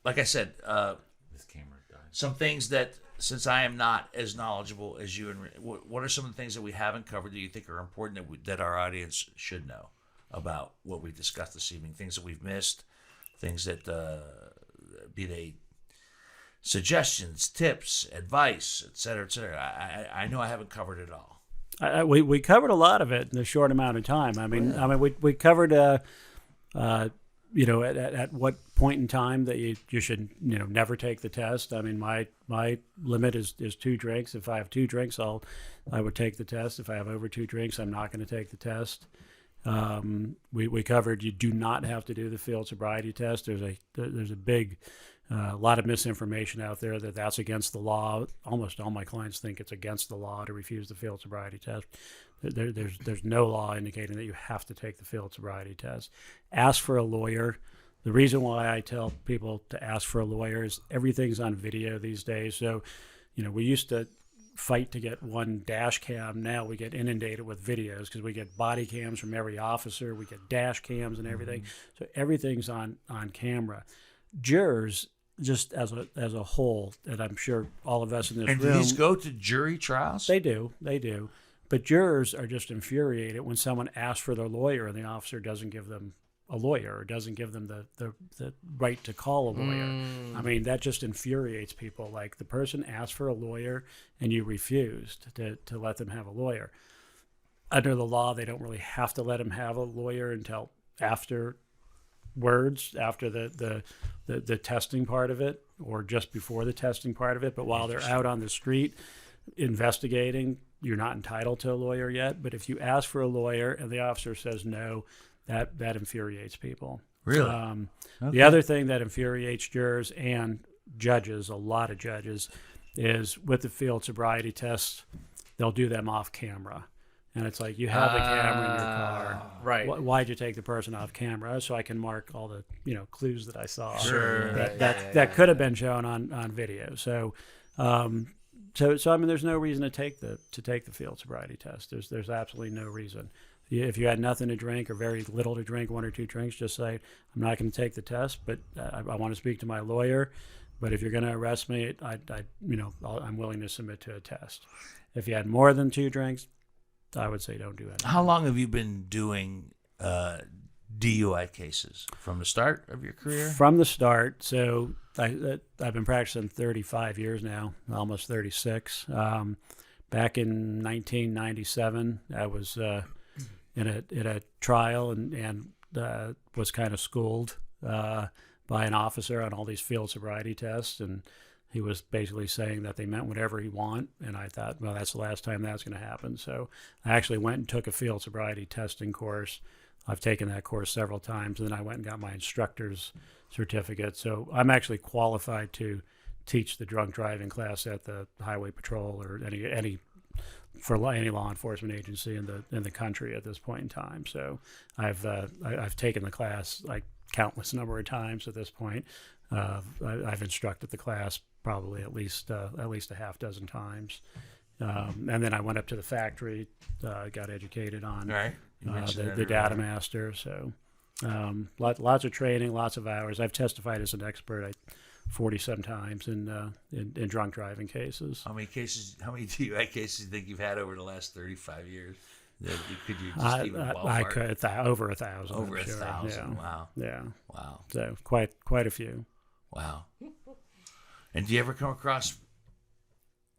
like I said, This camera died. some things that, since I am not as knowledgeable as you, and what are some of the things that we haven't covered that you think are important that our audience should know about what we discussed this evening? Things that we've missed, things that be they suggestions, tips, advice, et cetera, et cetera. I know I haven't covered it all. We covered a lot of it in a short amount of time. I mean, we covered, at what point in time that you should, never take the test. I mean, my limit is 2 drinks. If I have 2 drinks, I would take the test. If I have over 2 drinks, I'm not going to take the test. We covered you do not have to do the field sobriety test. There's a big lot of misinformation out there that's against the law. Almost all my clients think it's against the law to refuse the field sobriety test. There's no law indicating that you have to take the field sobriety test. Ask for a lawyer. The reason why I tell people to ask for a lawyer is everything's on video these days. So, we used to fight to get one dash cam. Now we get inundated with videos because we get body cams from every officer. We get dash cams and everything. So everything's on camera. Jurors, just as a whole, and I'm sure all of us in this And do room, these go to jury trials? they do. But jurors are just infuriated when someone asks for their lawyer and the officer doesn't give them a lawyer or doesn't give them the right to call a lawyer. I mean, that just infuriates people. Like, the person asked for a lawyer and you refused to let them have a lawyer. Under the law, they don't really have to let them have a lawyer until after the testing part of it, or just before the testing part of it. But while they're out on the street investigating, you're not entitled to a lawyer yet. But if you ask for a lawyer and the officer says no, that infuriates people. Really? The other thing that infuriates jurors and judges, a lot of judges, is with the field sobriety tests, they'll do them off camera. And it's like, you have the camera in your car. Right. Why'd you take the person off camera? So I can mark all the clues that I saw. Sure. That could have been shown on video. So I mean, there's no reason to take the field sobriety test. There's absolutely no reason. If you had nothing to drink or very little to drink, 1 or 2 drinks, just say, I'm not going to take the test, but I want to speak to my lawyer. But if you're going to arrest me, I'm willing to submit to a test. If you had more than 2 drinks, I would say don't do anything. How long have you been doing DUI cases? From the start of your career? From the start. So I've been practicing 35 years now, almost 36. Back in 1997, I was in a trial and was kind of schooled by an officer on all these field sobriety tests, and he was basically saying that they meant whatever he want, and I thought, well, that's the last time that's going to happen. So I actually went and took a field sobriety testing course. I've taken that course several times, and then I went and got my instructor's certificate. So I'm actually qualified to teach the drunk driving class at the Highway Patrol or any law enforcement agency in the country at this point in time. So I've taken the class like countless number of times at this point. I've instructed the class probably at least a half dozen times, and then I went up to the factory, got educated on Right. You mentioned the that data earlier. master. So Lots of training, lots of hours. I've testified as an expert 40-some times in drunk driving cases. How many DUI cases do you think you've had over the last 35 years? Could you just even ballpark? I could over 1,000. Over I'm sure. 1,000. Yeah. Wow. Yeah. Wow. So quite a few. Wow. And do you ever come across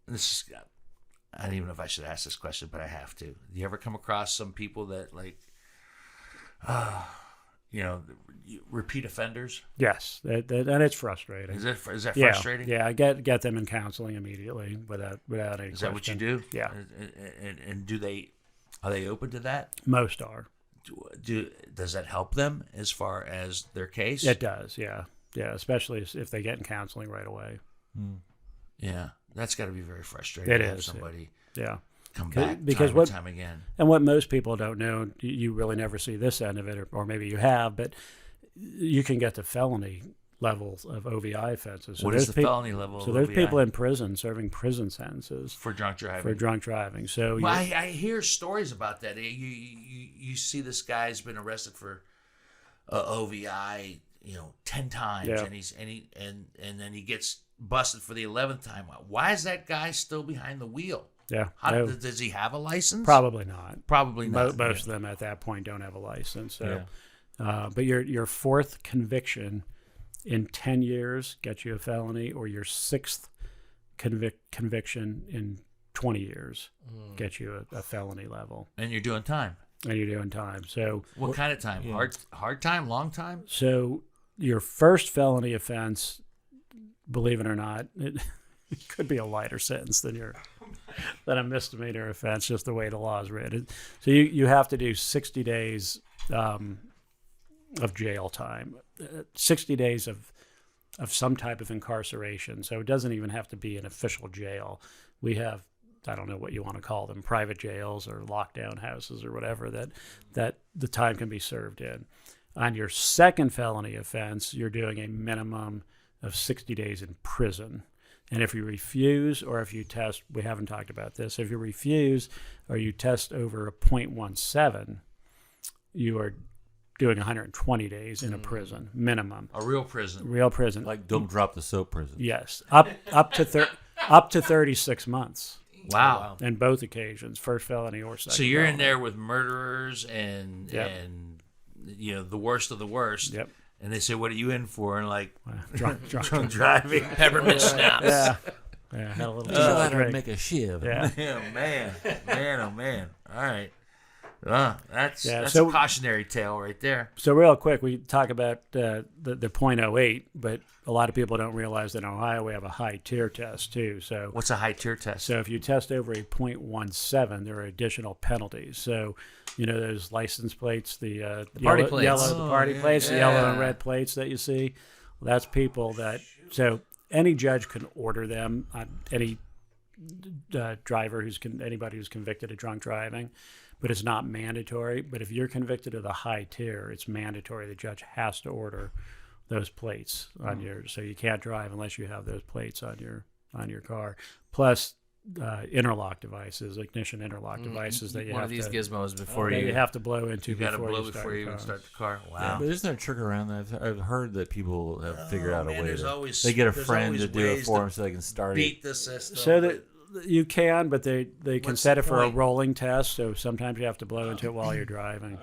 this? I don't even know if I should ask this question, but I have to. Do you ever come across some people that repeat offenders? Yes, and it's frustrating. Is that frustrating? Yeah, I get them in counseling immediately without any Is that what you do? Yeah. And are they open to that? Most are. Does that help them as far as their case? It does, yeah. Yeah, especially if they get in counseling right away. Yeah, that's got to be very frustrating. It to have is. somebody Yeah. come back because time and time again. And what most people don't know, you really never see this end of it, or maybe you have, but you can get to felony levels of OVI offenses. So what is the felony level? So of there's OVI? people in prison serving prison sentences for drunk driving. So well, I hear stories about that. You see this guy's been arrested for OVI, 10 times, Yeah. and then he gets busted for the 11th time. Why is that guy still behind the wheel? Yeah. Does he have a license? Probably not. Probably not. Most of them at that point don't have a license. So, but your fourth conviction in 10 years gets you a felony, or your sixth conviction in 20 years gets you a felony level. And you're doing time. So what kind of time? Yeah. Hard time? Long time? So your first felony offense, believe it or not, it could be a lighter sentence than a misdemeanor offense, just the way the law is written. So you have to do 60 days of jail time, 60 days of some type of incarceration. So it doesn't even have to be an official jail. We have, I don't know what you want to call them, private jails or lockdown houses or whatever that the time can be served in. On your second felony offense, you're doing a minimum of 60 days in prison. And if you refuse, or if you test, we haven't talked about this, if you refuse or you test over a 0.17, you are doing 120 days in a prison, minimum. A real prison. Real prison. Like don't drop the soap prison. Yes. Up to 36 months. Wow. In both occasions, first felony or second. So you're in felony. there with murderers and the worst of the worst. Yep. And they say, "What are you in for?" And like Drunk driving. Peppermint schnapps. Yeah. Yeah, had a little too Just much let her drink. make a shiv. Yeah. Yeah, man, oh man. All right. That's so- a cautionary tale right there. So real quick, we talk about the .08, but a lot of people don't realize that in Ohio we have a high tier test too. So What's a high tier test? if you test over a .17, there are additional penalties. So those license plates, the party yellow, plates. the party plates, the yellow and red plates that you see. Well, that's people that any judge can order them on any driver anybody who's convicted of drunk driving. But it's not mandatory. But if you're convicted of the high tier, it's mandatory. The judge has to order those plates on so you can't drive unless you have those plates on your car. Plus interlock devices, ignition interlock devices that you One have of these to gizmos before that you you have to blow into You got to before blow you before you even start the car. Yeah, Wow. but isn't there a trick around that? I've heard that people have figured out a man, way there's to. always- They get a there's friend always to do it ways for to them so they can start Beat it. the system. So that you can, but they can What's set the it for a point? rolling test. So sometimes you have to blow into it while you're driving.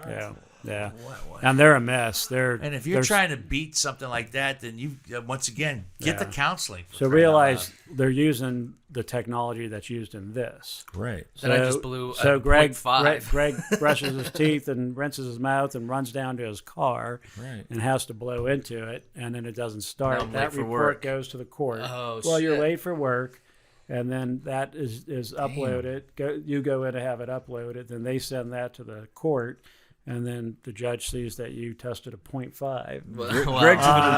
Yeah. What? And they're a mess. And if you're trying to beat something like that, then you once again get the counseling. for So crying out realize loud. they're using the technology that's used in this. Right. Then I just blew So a Greg 0.5. brushes his teeth and rinses his mouth and runs down to his car Right. and has to blow into it, and then it doesn't start. Now I'm That late for report work. goes to the court. Oh, well, you're shit. late for work, and then that is uploaded. You go in to have it uploaded, then they send that to the court. And then the judge sees that you tested a 0.5.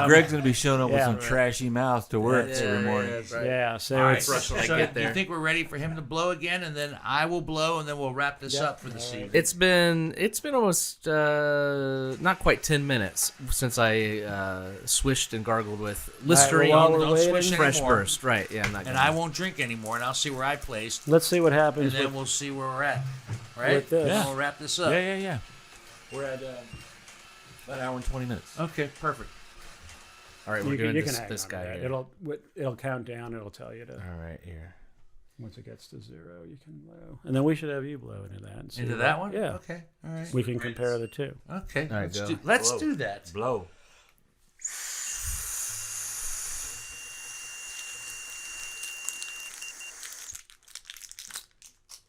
Greg's gonna be showing up with yeah. some trashy mouth to work every morning. Yeah, so All right, it's so I get there. you think we're ready for him to blow again, and then I will blow, and then we'll wrap this up for this evening. It's been almost not quite 10 minutes since I swished and gargled with Listerine well, while we're Don't waiting- swish Fresh anymore. Burst. Right? Yeah, I'm not. And gonna- I won't drink anymore, and I'll see where I placed, let's see what and happens then with we'll see where we're at. Right? with this. And we'll wrap this up. Yeah. We're at About an hour and 20 minutes. Okay, perfect. All right, we're doing you can this, hang this on to guy that. here. It'll count down. It'll tell you to All right, here. once it gets to 0, you can blow, and then we should have you blow into that. And see Into that one? Yeah. Okay. All right. We can compare the two. Okay. All right, let's go. do that. Blow.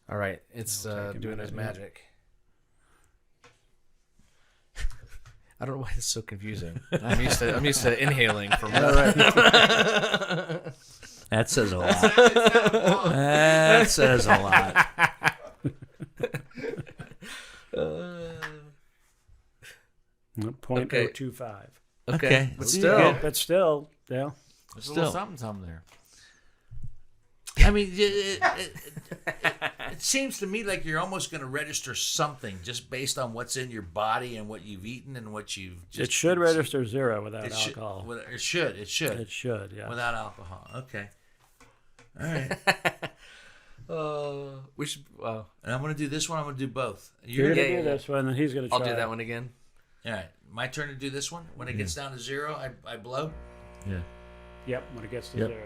All right, it's take him doing out his of here. magic. I don't know why it's so confusing. I'm used to inhaling from. That says a lot. That says a lot. 0.025. Okay. But See, still, good. But still, yeah. There's a little something there. I mean, it seems to me like you're almost going to register something just based on what's in your body and what you've eaten and what you've just. It should register 0 without It should, alcohol. it should. It should, yeah. Without alcohol. Okay. All right. we should. And I'm going to do this one. I'm going to do both. You're You're going to yeah, do yeah. this one, and he's going to try. I'll do that one again. all right. My turn to do this one. When it gets down to 0, I blow. Yeah. Yep, when it gets to Yep. 0.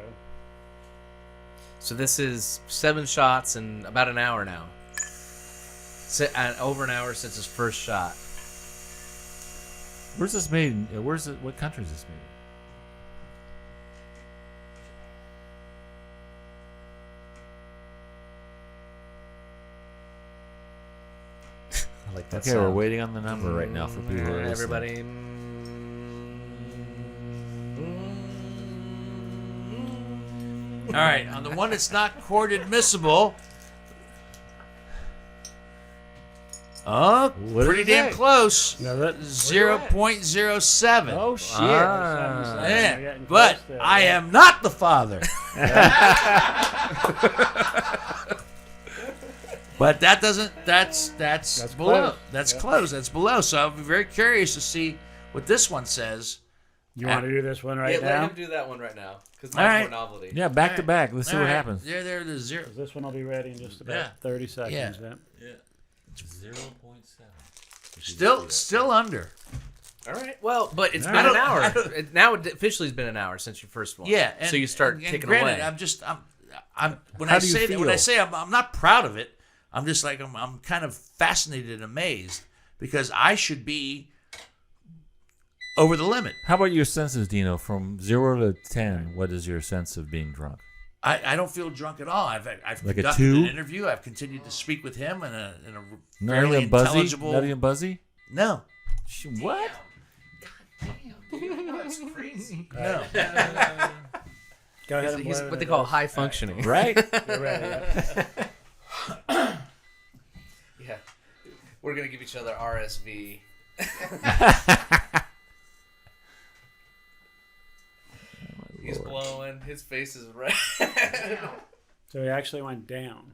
So this is 7 shots in about an hour now. Over an hour since his first shot. Where's this made? Where's it? What country is this made? I like that Okay, we're waiting on the number right now for people. Who are listening. Everybody. All right. On the one that's not court admissible. Oh, What pretty did it damn say? close. No, that, 0.07. oh, shit. Ah. We're Yeah, getting but close there. I am not the father. But that doesn't. That's below. close. That's Yeah. close. That's below. So I'll be very curious to see what this one says. You want to do this one right Yeah, now? let him do that one right now because All mine's right. more novelty. Yeah, back to back. Let's see All what right. happens. There, the 0. This one will be ready in just about Yeah. 30 seconds. Yeah. Then. 0.7. Still under. All right. Well, but it's I been an don't- hour. I don't- Now it officially has been an hour since your first one. Yeah. so you start and ticking granted, away. I'm when How I do you say that, when I feel? say I'm not proud of it. I'm just like I'm kind of fascinated and amazed because I should be over the limit. How about your senses, Dino? From 0 to 10, what is your sense of being drunk? I don't feel drunk at all. I've Like a conducted 2? an interview. I've continued to speak with him in a Not fairly even buzzy? intelligible. Not even buzzy? No, What? That's crazy. no. Go ahead and He's blow what they into call this. high functioning. Right? You're ready. Yeah. Yeah. We're gonna give each other RSV. He's blowing. His face is red. So he actually went down.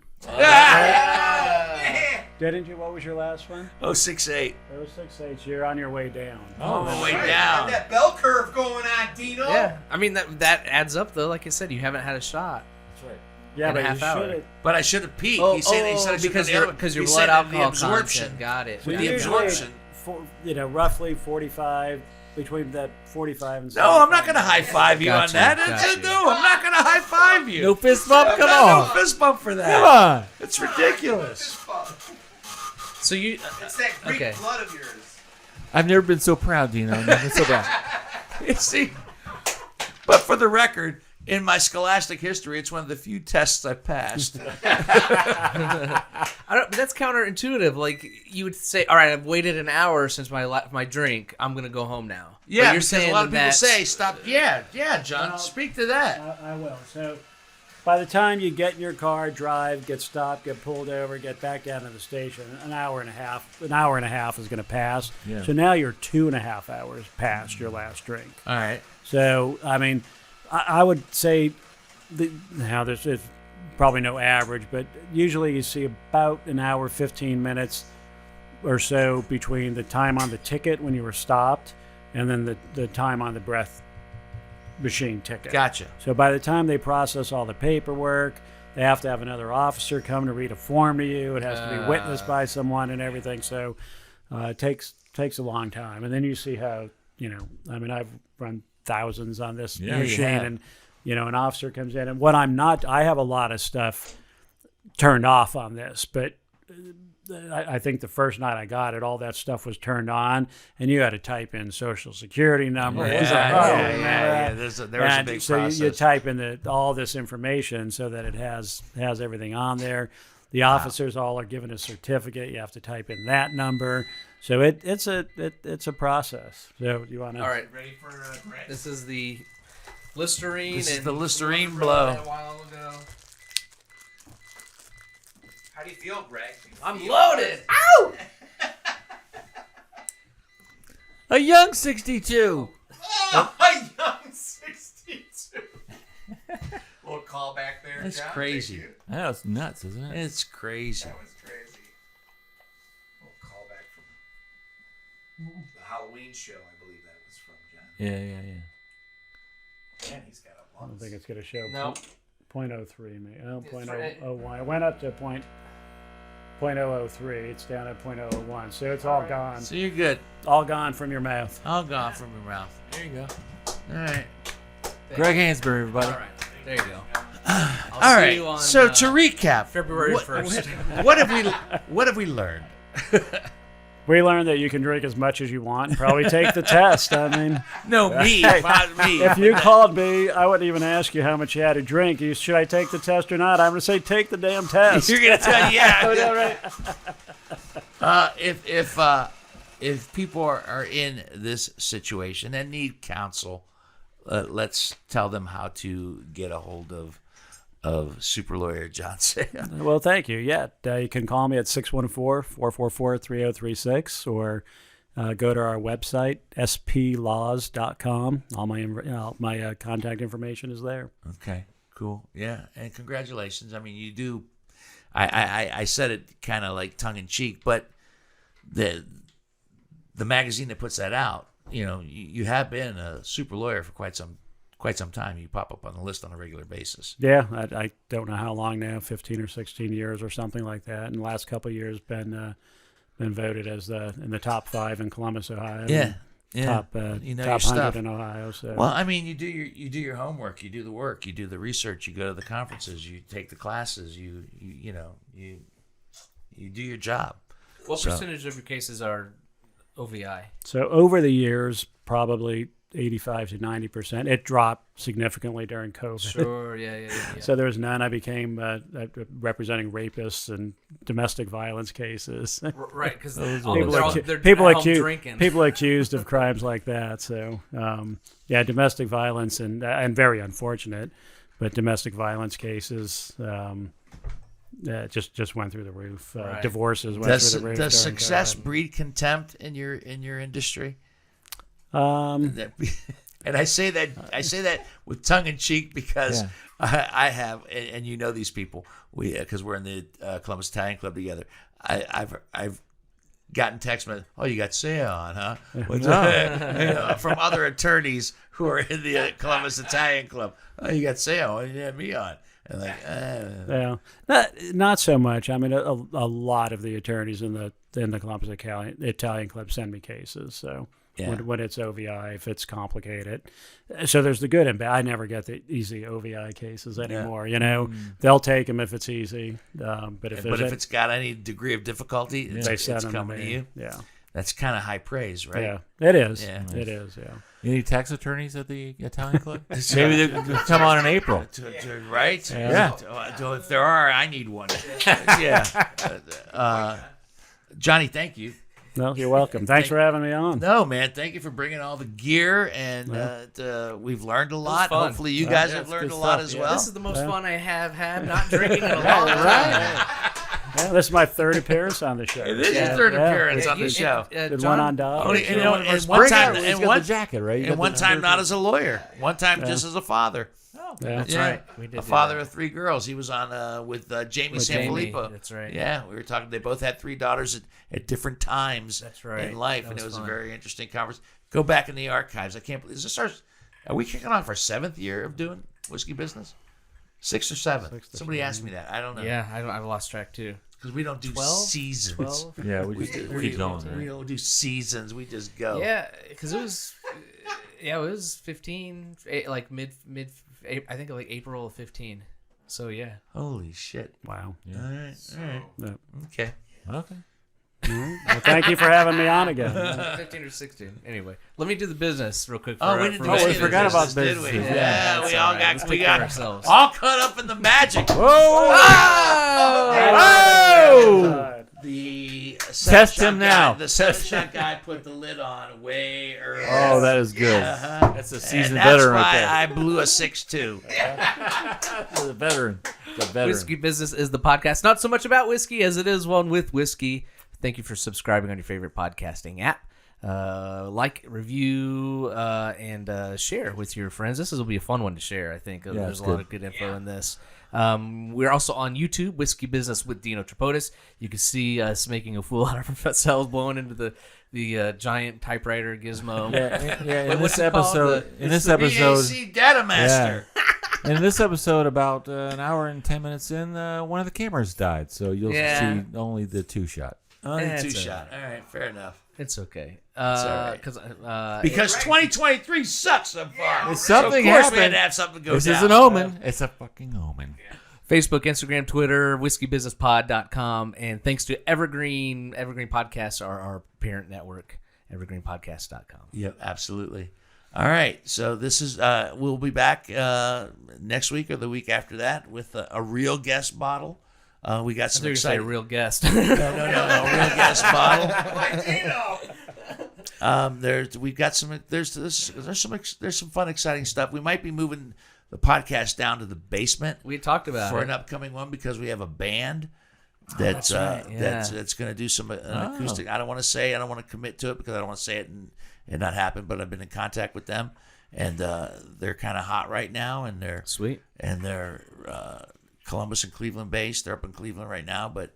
Didn't you? What was your last one? 068. 068. You're on your way down. Oh, the way Right, down. That bell curve going on, Dino. Yeah. I mean that adds up though. Like I said, you haven't had a shot. Yeah, In a but half you hour. should have. But I should have peed. Oh, he said I should because have your he blood said alcohol the absorption. content. Got it. The Got it. absorption. Roughly 45, between that 45 and 75. No, I'm not going to high five you on Gotcha, that. gotcha. No, I'm not going to high five you. No fist bump? I'm Come not on. no fist bump for that. Come on. It's ridiculous. So you. It's that Greek Okay. blood of yours. I've never been so proud, Dino. I've never been so proud. You see, but for the record, in my scholastic history, it's one of the few tests I passed. But that's counterintuitive. Like you would say, all right, I've waited an hour since my drink. I'm gonna go home now. But Yeah, you're because saying a lot of people that say stop. Yeah, John, Well, speak to that. I will. So by the time you get in your car, drive, get stopped, get pulled over, get back down to the station, an hour and a half is going to pass. Yeah. So now you're 2.5 hours past your last drink. All right. So, I mean, I would say, now there's probably no average, but usually you see about an hour, 15 minutes or so between the time on the ticket when you were stopped and then the time on the breath machine ticket. Gotcha. So by the time they process all the paperwork, they have to have another officer come to read a form to you. It has to be witnessed by someone and everything. So It takes a long time, and then you see how I've run thousands on this Yeah, you machine, have. and an officer comes in, and what I have a lot of stuff turned off on this, but I think the first night I got it, all that stuff was turned on, and you had to type in social security number. There was a big so process. You type in all this information so that it has everything on there. The officers all are given a certificate. You have to type in that number. So it's a process. So you want to? All right. Ready for Greg? This is the Listerine. This is and the Listerine we blow. wrote that a while ago. How do you feel, Greg? I'm loaded. Ow! A young 62. Oh, a young 62. Little call back there. That's John. crazy. Thank you. That's nuts, isn't it? It's crazy. That was crazy. Little call back from the Halloween show, I believe that was from John. Yeah. Man, he's got a I long. don't think it's going to show. No. 0.03, maybe. Oh, It's right. 0.001. I went up to 0.003. It's down at 0.001. So it's all gone. So you're good. All gone from your mouth. All gone from your mouth. There you go. All right. Greg Hansberry, everybody. All right. There you go. All right. you on, So to recap, February 1st. What have we learned? We learned that you can drink as much as you want and probably take the test. I mean, No, me. Not me. if you called me, I wouldn't even ask you how much you had to drink. Should I take the test or not? I'm going to say take the damn test. You're gonna tell Yeah, right. if people are in this situation and need counsel, let's tell them how to get a hold of super lawyer Jon Saia. Well, thank you. Yeah, you can call me at 614-444-3036 or go to our website, splaws.com. All my contact information is there. Okay, cool. Yeah, and congratulations. I mean, you do. I said it kind of like tongue in cheek, but the magazine that puts that out, you have been a super lawyer for quite some time. You pop up on the list on a regular basis. Yeah, I don't know how long now, 15 or 16 years or something like that. And the last couple of years been voted as in the top 5 in Columbus, Ohio. Yeah. Top your top 100 stuff. in Ohio. So Well, I mean, you do your homework, you do the work, you do the research, you go to the conferences, you take the classes, you do your job. What So- percentage of your cases are OVI? So over the years, probably 85 to 90%. It dropped significantly during COVID. Sure, yeah. So there was none. I became representing rapists and domestic violence cases. Right, because people drinking. accused of crimes like that. So domestic violence and very unfortunate, but domestic violence cases just went through the roof. Right. Divorces went through the roof. Does during success COVID. breed contempt in your industry? Um, And I say that with tongue in cheek because I have, and you know these people, because we're in the Columbus Italian Club together. I've gotten text messages. Oh, you got Saia on, huh? From other attorneys who are in the Columbus Italian Club. Oh, you got Saia on. You had me on. And Yeah, not so much. I mean, a lot of the attorneys in the Columbus Italian Club send me cases. So when it's OVI, if it's complicated, so there's the good and bad. I never get the easy OVI cases anymore. They'll take them if it's easy. But if it's got any degree of difficulty, they it's send them coming to you. Yeah, That's kind of high praise, right? yeah, it is. Yeah. It is. Yeah. Any tax attorneys at the Italian Club? Maybe they'll come on in April. Right? Yeah. If there are, I need one. Johnny, thank you. No, you're welcome. Thanks for having me on. No, man, thank you for bringing all the gear, and we've learned a lot. fun. Hopefully, you guys have it's learned a good lot stuff. as Yeah. well. This is the most fun I have had not drinking in a long time. Yeah, this is my third appearance on the show. This is your third appearance on the show. Did one on Dog. Only- and one He's time, got and one, the jacket, right? You and got one the- time not as a lawyer. One time just as a father. Yeah. That's right. We did A do father that. of 3 girls. He was on with Jamie With Jamie, Sanfilippo. that's right. Yeah, we were talking. They both had 3 daughters at different times That's right. in life, That and it was was a fun. very interesting conference. Go back in the archives. I can't believe. Is this are we kicking off our 7th year of doing whiskey business? 6th or 7th? Somebody asked me that. I don't know. Yeah, I've lost track too. because we don't do 12? seasons. 12? Yeah, we just keep going. We Right? don't do seasons. We just go. Yeah, because it was 15, like mid, I think like April of 15. So yeah. Holy shit. Wow. All right. Yeah. Okay. Okay. Well, thank you for having me on again. 15 or 16. Anyway, let me do the business real quick. Oh, we didn't do we any of the forgot about business, did we? business. Yeah, that's we all all right. got Let's we take care of got ourselves. all caught up in the magic. Oh! The Test seven-shot him now. Guy, the 7-shot guy put the lid on way early. Oh, that is good. Uh-huh. That's a And seasoned that's veteran why right there. I blew a 6-2. The veteran. The veteran. Whiskey Business is the podcast, not so much about whiskey as it is one with whiskey. Thank you for subscribing on your favorite podcasting app. Like, review, and share with your friends. This will be a fun one to share, I think. Yeah, There's it's a lot good. of good info in this. We're also on YouTube, Whiskey Business with Dino Tripodis. You can see us making a fool out of ourselves, blowing into the giant typewriter gizmo. Yeah, in What's this it called? episode, in this episode, BAC Data Master. in this episode, about an hour and 10 minutes in, one of the cameras died, so you'll Yeah. see only the 2-shot. Only That's 2-shot. All right, fair enough. It's okay. all right. Because Because 2023 sucks so far. It's something so of course we had happened. to have something go This down. is an omen. It's a fucking omen. Facebook, Instagram, Twitter, whiskeybusinesspod.com, and thanks to Evergreen Podcasts, our parent network, evergreenpodcast.com. Yep, absolutely. All right, so this is we'll be back next week or the week after that with a real guest bottle. We got I some thought you were saying exciting. real guest. No, real guest bottle. There's some fun, exciting stuff. We might be moving the podcast down to the basement We talked about for it. an upcoming one because we have a band that's right, yeah. that's going to do some acoustic. I don't want to commit to it because I don't want to say it and not happen. But I've been in contact with them, and they're kind of hot right now, and they're Sweet. and they're Columbus and Cleveland based. They're up in Cleveland right now, but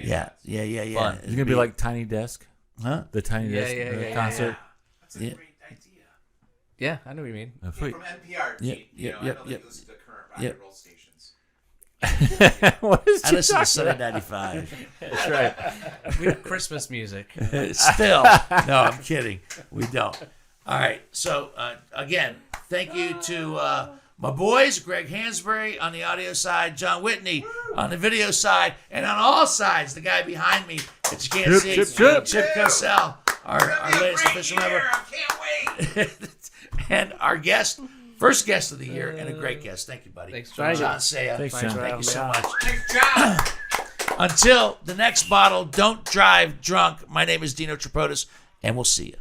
yeah. Fun. It's going to be like Tiny Desk, huh? the Tiny Yeah, Desk yeah. concert. That's a Yeah. great idea. Yeah, I know what you mean. Sweet. From NPR. Yep, Pete, yep, I yep, know that yep. you listen to current rock Yep. and roll stations. What is I you listen to talking 795. That's right. We have Christmas music. Still, no, I'm kidding. We don't. All right. So again, thank you to my boys, Greg Hansberry on the audio side, John Whitney on the video side, and on all sides, the guy behind me that you can't see, Chip. Cosell, our latest official member, I can't wait. and our guest, first guest of the year, and a great guest. Thank you, buddy. Thanks, Thank you. Jon Saia. Thanks, Thanks John. for Thank you having so me on. much. Nice job. Until the next bottle, don't drive drunk. My name is Dino Tripodis, and we'll see you.